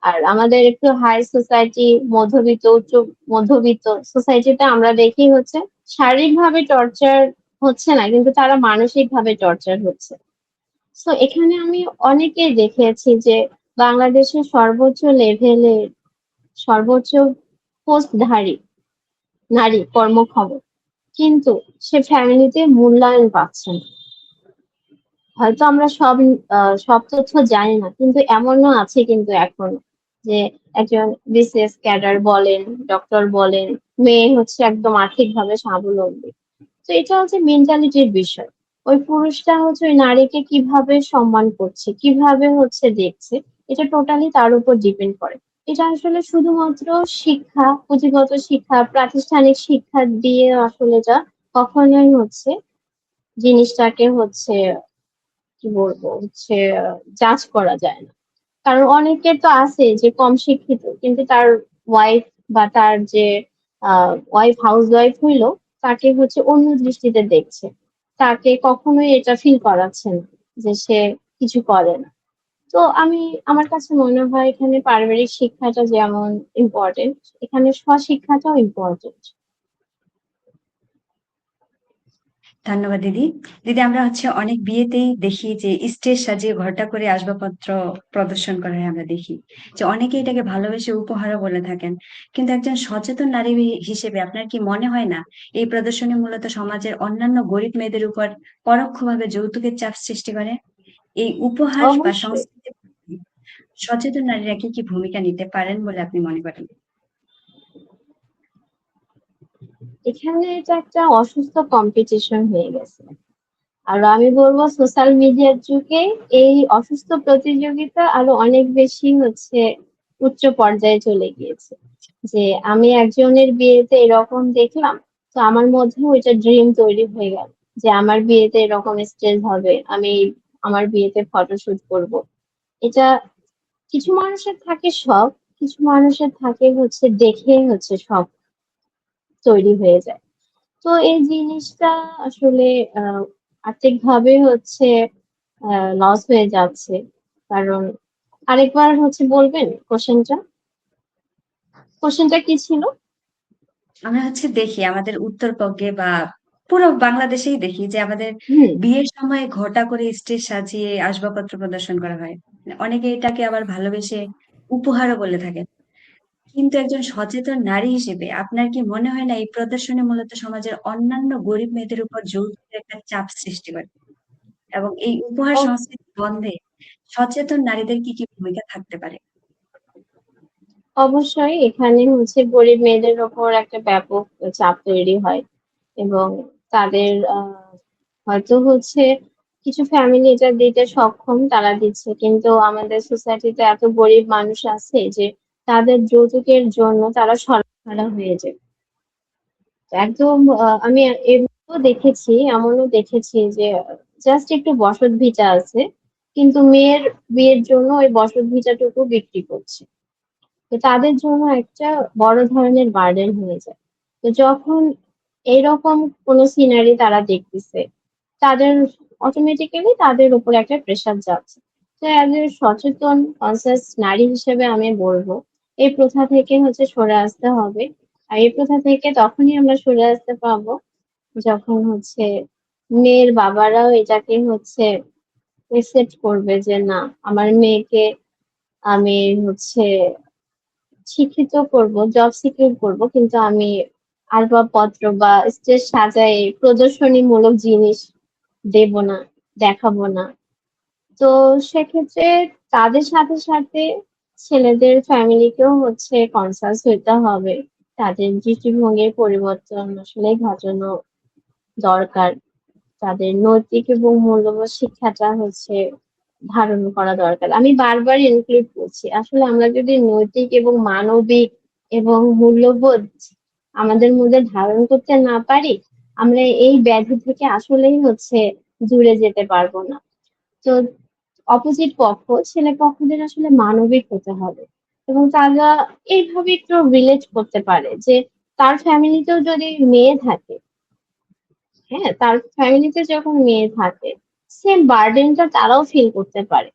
আর আমাদের একটু হাই সোসাইটি, মধ্যবিত্ত, উচ্চ মধ্যবিত্ত সোসাইটিতে আমরা দেখি হচ্ছে শারীরিক ভাবে টর্চার হচ্ছে না, কিন্তু তারা মানসিক ভাবে টর্চার হচ্ছে। তো এখানে আমি অনেকেই দেখেছি যে বাংলাদেশের সর্বোচ্চ লেভেলের, সর্বোচ্চ পোস্টধারী নারী কর্মক্ষম, কিন্তু সে ফ্যামিলিতে মূল্যায়ন পাচ্ছে না। হয়তো আমরা সব তথ্য জানি না, কিন্তু এমনও আছে কিন্তু এখনো যে একজন বিসিএস ক্যাডার বলেন, ডক্টর বলেন, মেয়ে হচ্ছে একদম আর্থিকভাবে স্বাবলম্বী। তো এটা হচ্ছে মেন্টালিটির বিষয়। ওই পুরুষটা হচ্ছে ওই নারীকে কিভাবে সম্মান করছে, কিভাবে হচ্ছে দেখছে, এটা টোটালি তার উপর ডিপেন্ড করে। এটা আসলে শুধুমাত্র শিক্ষা, পুঁথিগত শিক্ষা, প্রাতিষ্ঠানিক শিক্ষা দিয়ে আসলে এটা কখনোই হচ্ছে জিনিসটাকে হচ্ছে কি বলবো হচ্ছে জাজ করা যায় না। কারণ অনেকের তো আছে যে কম শিক্ষিত, কিন্তু তার ওয়াইফ বা তার যে ওয়াইফ হাউস ওয়াইফ হইলো, তাকে হচ্ছে অন্য দৃষ্টিতে দেখছে, তাকে কখনোই এটা ফিল করাচ্ছে না যে সে কিছু করে না। তো আমার কাছে মনে হয় এখানে পারিবারিক শিক্ষাটা যেমন ইম্পর্টেন্ট, এখানে স্বশিক্ষাটাও ইম্পর্টেন্ট।
ধন্যবাদ দিদি। দিদি আমরা হচ্ছে অনেক বিয়েতেই দেখি যে স্টেজ সাজিয়ে ঘটা করে আসবাবপত্র প্রদর্শন করা হয়, আমরা দেখি যে অনেকে এটাকে ভালোবেসে উপহারও বলে থাকেন। কিন্তু একজন সচেতন নারী হিসেবে আপনার কি মনে হয় না এই প্রদর্শনী মূলত সমাজের অন্যান্য গরিব মেয়েদের উপর পরোক্ষভাবে যৌতুকের চাপ সৃষ্টি করে? এই উপহার বা
অবশ্যই।
সংস্কৃতি সচেতন নারীরা কি ভূমিকা নিতে পারেন বলে আপনি মনে করেন?
এখানে এটা একটা অসুস্থ কম্পিটিশন হয়ে গেছে। আর আমি বলবো সোশ্যাল মিডিয়ার যুগে এই অসুস্থ প্রতিযোগিতা আরো অনেক বেশি উচ্চ পর্যায়ে চলে গিয়েছে। যে আমি একজনের বিয়েতে এরকম দেখলাম, তো আমার মধ্যে ওইটা ড্রিম তৈরি হয়ে গেল যে আমার বিয়েতে এরকম স্টেজ হবে, আমি আমার বিয়েতে ফটোশুট করব। এটা কিছু মানুষের থাকে শখ, কিছু মানুষের থাকে দেখে শখ তৈরি হয়ে যায়। তো এই জিনিসটা আসলে আর্থিকভাবে লস হয়ে যাচ্ছে। কারণ আরেকবার বলবেন কোশ্চেনটা কি ছিল?
আমরা হচ্ছে দেখি আমাদের উত্তরবঙ্গে বা পুরো বাংলাদেশেই দেখি যে আমাদের
হুম।
বিয়ের সময় ঘটা করে স্টেজ সাজিয়ে আসবাবপত্র প্রদর্শন করা হয়। অনেকে এটাকে আবার ভালোবেসে উপহারও বলে থাকেন। কিন্তু একজন সচেতন নারী হিসেবে আপনার কি মনে হয় না এই প্রদর্শনী মূলত সমাজের অন্যান্য গরিব মেয়েদের উপর যৌতুকের একটা চাপ সৃষ্টি করে? এবং এই উপহার
ও,
সংস্কৃতি বন্ধে সচেতন নারীদের কি ভূমিকা থাকতে পারে?
অবশ্যই এখানে গরিব মেয়েদের ওপর একটা ব্যাপক চাপ তৈরি হয়, এবং তাদের হয়তো কিছু ফ্যামিলি এটা দিতে সক্ষম, তারা দিচ্ছে, কিন্তু আমাদের সোসাইটিতে এত গরিব মানুষ আছে যে তাদের যৌতুকের জন্য তারা সর্বহারা হয়ে যায়। একদম আমি এমনও দেখেছি যে জাস্ট একটু বসত ভিটা আছে, কিন্তু মেয়ের বিয়ের জন্য ওই বসত ভিটাটুকু বিক্রি করছে। তো তাদের জন্য একটা বড় ধরনের বার্ডেন হয়ে যায়। তো যখন এইরকম কোনো সিনারি তারা দেখতেছে, তাদের অটোমেটিক্যালি তাদের উপর একটা প্রেশার যাচ্ছে। তো অ্যাজ এ সচেতন কনসিয়াস নারী হিসেবে আমি বলবো এই প্রথা থেকে সরে আসতে হবে। আর এই প্রথা থেকে তখনই আমরা সরে আসতে পারবো যখন মেয়ের বাবারাও এটাকে একসেপ্ট করবে যে না, আমার মেয়েকে আমি শিক্ষিত করব, জব সিকিউর করব, কিন্তু আমি আসবাবপত্র বা স্টেজ সাজায় প্রদর্শনীমূলক জিনিস দেব না, দেখাবো না। তো সেক্ষেত্রে তাদের সাথে সাথে ছেলেদের ফ্যামিলিকেও কনসাস হইতে হবে। তাদের দৃষ্টিভঙ্গির পরিবর্তন আসলে ঘটানো দরকার। তাদের নৈতিক এবং মূল্যবোধ শিক্ষাটা ধারণ করা দরকার। আমি বারবার ইনক্লুড করছি, আসলে আমরা যদি নৈতিক এবং মানবিক এবং মূল্যবোধ আমাদের মধ্যে ধারণ করতে না পারি, আমরা এই ব্যাধি থেকে আসলেই দূরে যেতে পারবো না। তো অপোজিট পক্ষ, ছেলে পক্ষদের আসলে মানবিক হতে হবে, এবং তারা এইভাবে একটু রিলেট করতে পারে যে তার ফ্যামিলিতেও যদি মেয়ে থাকে, হ্যাঁ, তার ফ্যামিলিতে যখন মেয়ে থাকে, সেম বার্ডেনটা তারাও ফিল করতে পারে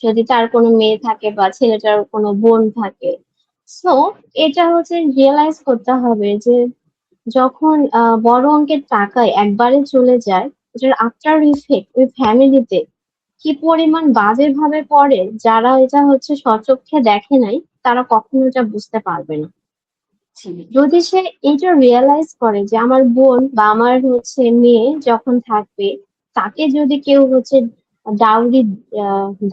যদি তার কোনো মেয়ে থাকে বা ছেলেটার কোনো বোন থাকে। সো এটা রিয়েলাইজ করতে হবে যে যখন বড় অঙ্কের টাকা একবারে চলে যায়, এটার আফটার ইফেক্ট ওই ফ্যামিলিতে কি পরিমাণ বাজে ভাবে পড়ে, যারা এটা স্বচক্ষে দেখে নাই তারা কখনো এটা বুঝতে পারবে না।
জি।
যদি সে এটা রিয়েলাইজ করে যে আমার বোন বা আমার মেয়ে যখন থাকবে, তাকে যদি কেউ ডাউরি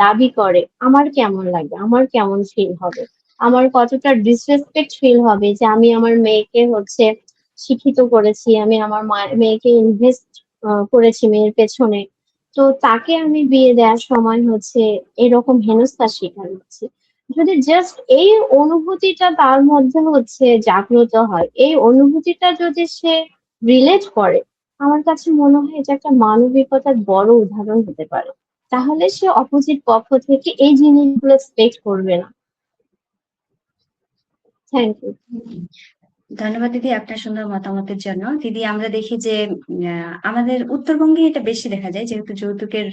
দাবি করে, আমার কেমন লাগবে, আমার কেমন ফিল হবে, আমার কতটা ডিসরেসপেক্ট ফিল হবে যে আমি আমার মেয়েকে শিক্ষিত করেছি, আমি আমার মেয়েকে ইনভেস্ট করেছি মেয়ের পেছনে, তো তাকে আমি বিয়ে দেওয়ার সময় এরকম হেনস্থার শিকার হচ্ছি। যদি জাস্ট এই অনুভূতিটা তার মধ্যে জাগ্রত হয়, এই অনুভূতিটা যদি সে রিলেট করে, আমার কাছে মনে হয় এটা একটা মানবিকতার বড় উদাহরণ হতে পারে। তাহলে সে অপোজিট পক্ষ থেকে এই জিনিসগুলো এক্সপেক্ট করবে না। Thank you.
ধন্যবাদ দিদি আপনার সুন্দর মতামতের জন্য। দিদি আমরা দেখি যে আমাদের উত্তরবঙ্গে এটা বেশি দেখা যায়, যেহেতু যৌতুকের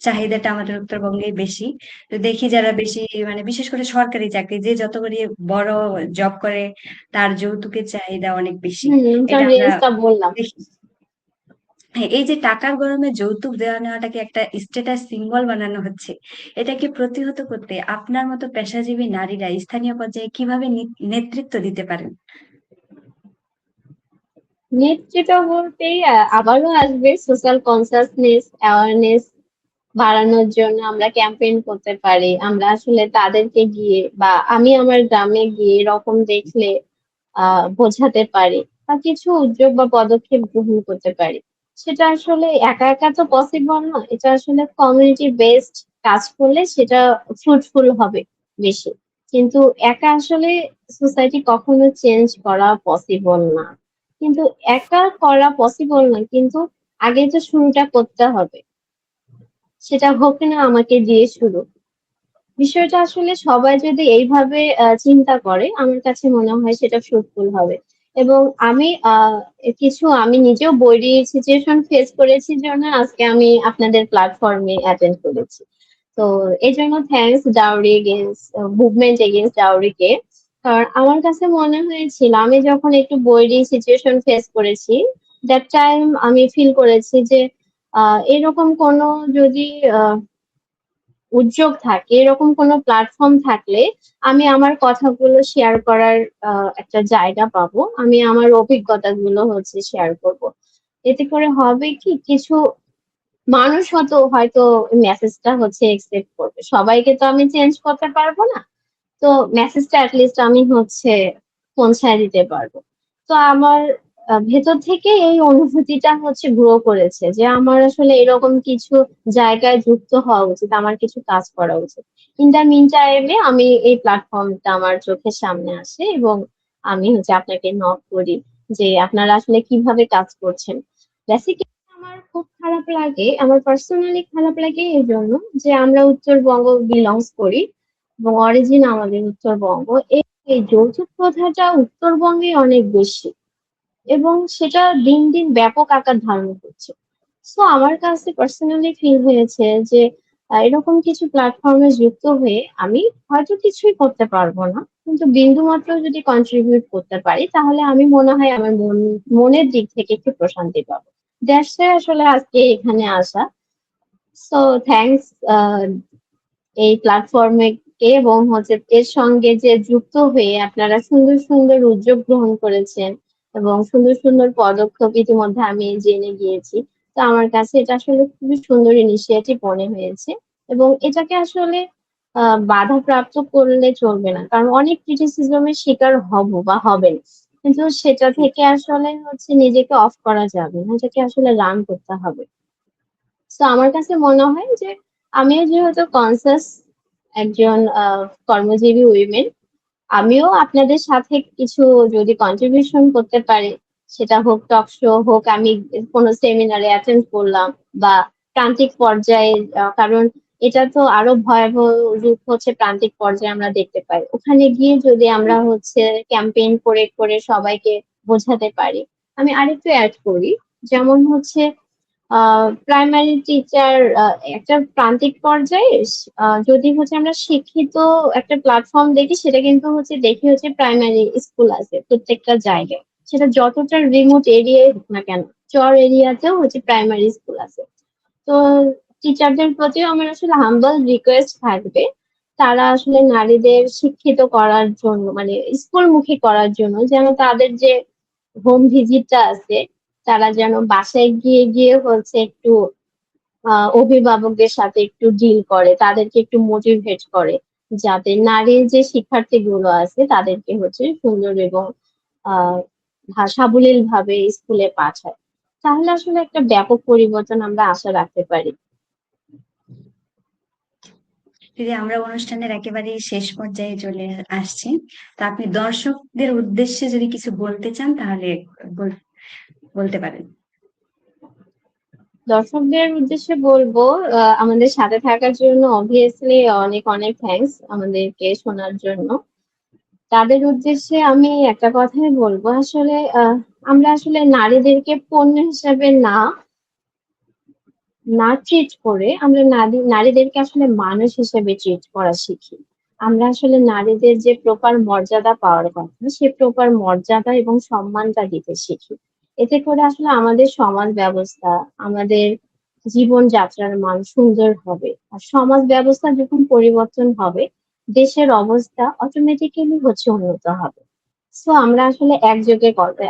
চাহিদাটা আমাদের উত্তরবঙ্গেই বেশি। তো দেখি যারা বেশি মানে বিশেষ করে সরকারি চাকরি, যে যত করে বড় জব করে তার যৌতুকের চাহিদা অনেক বেশি।
তার
এটা আমরা
রেঞ্জটা বললাম।
দেখি। হ্যাঁ, এই যে টাকার গরমে যৌতুক দেওয়া নেওয়াটাকে একটা স্ট্যাটাস সিম্বল বানানো হচ্ছে, এটাকে প্রতিহত করতে আপনার মতো পেশাজীবী নারীরা স্থানীয় পর্যায়ে কিভাবে নেতৃত্ব দিতে পারেন?
নেতৃত্ব বলতেই আবারও আসবে সোশ্যাল কনসাসনেস, অ্যাওয়ারনেস বাড়ানোর জন্য আমরা ক্যাম্পেইন করতে পারি। আমরা আসলে তাদেরকে গিয়ে বা আমি আমার গ্রামে গিয়ে এরকম দেখলে বোঝাতে পারি বা কিছু উদ্যোগ বা পদক্ষেপ গ্রহণ করতে পারি। সেটা আসলে একা একা তো পসিবল না, এটা আসলে কমিউনিটি বেসড কাজ করলে সেটা ফ্রুটফুল হবে বেশি। কিন্তু একা আসলে সোসাইটি কখনো চেঞ্জ করা পসিবল না। কিন্তু একা করা পসিবল না, কিন্তু আগে তো শুরুটা করতে হবে। সেটা হোক না আমাকে দিয়ে শুরু। বিষয়টা আসলে সবাই যদি এইভাবে চিন্তা করে আমার কাছে মনে হয় সেটা ফ্রুটফুল হবে। এবং আমি আমি নিজেও বৈরী সিচুয়েশন ফেস করেছি জন্য আজকে আমি আপনাদের প্ল্যাটফর্মে অ্যাটেন্ড করেছি। তো এই জন্য thanks dowry against movement against ডাউরিকে। কারণ আমার কাছে মনে হয়েছিল আমি যখন একটু বৈরী সিচুয়েশন ফেস করেছি, দ্যাট টাইম আমি ফিল করেছি যে এরকম কোনো যদি আহ উদ্যোগ থাকে, এরকম কোনো প্ল্যাটফর্ম থাকলে আমি আমার কথাগুলো শেয়ার করার একটা জায়গা পাবো। আমি আমার অভিজ্ঞতাগুলো শেয়ার করব। এতে করে হবে কি, কিছু মানুষ হয়তো মেসেজটা একসেপ্ট করবে। সবাইকে তো আমি চেঞ্জ করতে পারবো না। তো মেসেজটা লিস্ট আমি পৌঁছায় দিতে পারবো। তো আমার ভেতর থেকে এই অনুভূতিটা গ্রো করেছে যে আমার আসলে এরকম কিছু জায়গায় যুক্ত হওয়া উচিত, আমার কিছু কাজ করা উচিত। ইন দ্য মিন টাইমে আমি এই প্ল্যাটফর্মটা আমার চোখের সামনে আসে এবং আমি আপনাকে নক করি যে আপনারা আসলে কিভাবে কাজ করছেন। বেসিক্যালি আমার খুব খারাপ লাগে, আমার পার্সোনালি খারাপ লাগে এই জন্য যে আমরা উত্তরবঙ্গ বিলংস করি এবং অরিজিন আমাদের উত্তরবঙ্গ। এই যৌতুক প্রথাটা উত্তরবঙ্গে অনেক বেশি এবং সেটা দিন দিন ব্যাপক আকার ধারণ করছে। সো আমার কাছে পার্সোনালি ফিল হয়েছে যে এরকম কিছু প্ল্যাটফর্মে যুক্ত হয়ে আমি হয়তো কিছুই করতে পারবো না, কিন্তু বিন্দু মাত্র যদি কন্ট্রিবিউট করতে পারি তাহলে আমি মনে হয় আমার মনের দিক থেকে একটু প্রশান্তি পাবো। দ্যাটস আসলে আজকে এখানে আসা। সো থ্যাংকস এই প্ল্যাটফর্মে কে এবং এর সঙ্গে যে যুক্ত হয়ে আপনারা সুন্দর সুন্দর উদ্যোগ গ্রহণ করেছেন এবং সুন্দর সুন্দর পদক্ষেপ ইতিমধ্যে আমি জেনে গিয়েছি। তো আমার কাছে এটা আসলে খুবই সুন্দর ইনিশিয়েটিভ মনে হয়েছে এবং এটাকে আসলে বাধাপ্রাপ্ত করলে চলবে না, কারণ অনেক ক্রিটিসিজমের শিকার হব বা হবেন, কিন্তু সেটা থেকে আসলে নিজেকে অফ করা যাবে না, এটাকে আসলে রান করতে হবে। তো আমার কাছে মনে হয় যে আমিও যেহেতু কনসাস একজন কর্মজীবী উইমেন, আমিও আপনাদের সাথে কিছু যদি কন্ট্রিবিউশন করতে পারি, সেটা হোক টক শো হোক, আমি কোনো সেমিনারে অ্যাটেন্ড করলাম বা প্রান্তিক পর্যায়ে, কারণ এটা তো আরো ভয়াবহ রূপ প্রান্তিক পর্যায়ে আমরা দেখতে পাই। ওখানে গিয়ে যদি আমরা ক্যাম্পেইন করে করে সবাইকে বোঝাতে পারি। আমি আরেকটু অ্যাড করি, যেমন প্রাইমারি টিচার একটা প্রান্তিক পর্যায়ে যদি আমরা শিক্ষিত একটা প্ল্যাটফর্ম দেখি, সেটা কিন্তু দেখি প্রাইমারি স্কুল আছে প্রত্যেকটা জায়গায়, সেটা যতটা রিমোট এরিয়ায় হোক না কেন, চর এরিয়াতেও প্রাইমারি স্কুল আছে। তো টিচারদের প্রতিও আমার আসলে হাম্বল রিকোয়েস্ট থাকবে, তারা আসলে নারীদের শিক্ষিত করার জন্য, মানে স্কুলমুখী করার জন্য, যেন তাদের যে হোম ভিজিটটা আছে, তারা যেন বাসায় গিয়ে গিয়ে একটু অভিভাবকদের সাথে একটু ডিল করে, তাদেরকে একটু মোটিভেট করে, যাতে নারীর যে শিক্ষার্থীগুলো আছে তাদেরকে সুন্দর এবং আহ সাবলীল ভাবে স্কুলে পাঠায়। তাহলে আসলে একটা ব্যাপক পরিবর্তন আমরা আশা রাখতে পারি।
যদি আমরা অনুষ্ঠানের একেবারে শেষ পর্যায়ে চলে আসছি, তো আপনি দর্শকদের উদ্দেশ্যে যদি কিছু বলতে চান তাহলে বলতে পারেন।
দর্শকদের উদ্দেশ্যে বলবো, আমাদের সাথে থাকার জন্য অবভিয়াসলি অনেক অনেক থ্যাঙ্কস আমাদেরকে শোনার জন্য। তাদের উদ্দেশ্যে আমি একটা কথাই বলবো, আসলে আমরা আসলে নারীদেরকে পণ্য হিসাবে না না ট্রিট করে আমরা নারীদেরকে আসলে মানুষ হিসেবে ট্রিট করা শিখি। আমরা আসলে নারীদের যে প্রপার মর্যাদা পাওয়ার কথা, সে প্রপার মর্যাদা এবং সম্মানটা দিতে শিখি। এতে করে আসলে আমাদের সমাজ ব্যবস্থা, আমাদের জীবনযাত্রার মান সুন্দর হবে। আর সমাজ ব্যবস্থা যখন পরিবর্তন হবে, দেশের অবস্থা অটোমেটিক্যালি উন্নত হবে। সো আমরা আসলে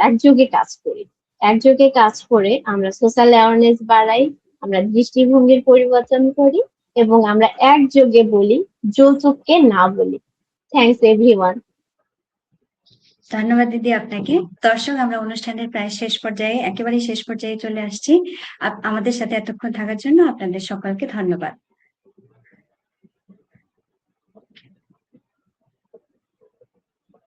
একযোগে কাজ করি। একযোগে কাজ করে আমরা সোশ্যাল অ্যাওয়ারনেস বাড়াই, আমরা দৃষ্টিভঙ্গির পরিবর্তন করি এবং আমরা একযোগে বলি, যৌতুককে না বলি। Thanks everyone.
ধন্যবাদ দিদি আপনাকে। দর্শক, আমরা অনুষ্ঠানের প্রায় একেবারে শেষ পর্যায়ে চলে আসছি। আমাদের সাথে এতক্ষণ থাকার জন্য আপনাদের সকলকে ধন্যবাদ।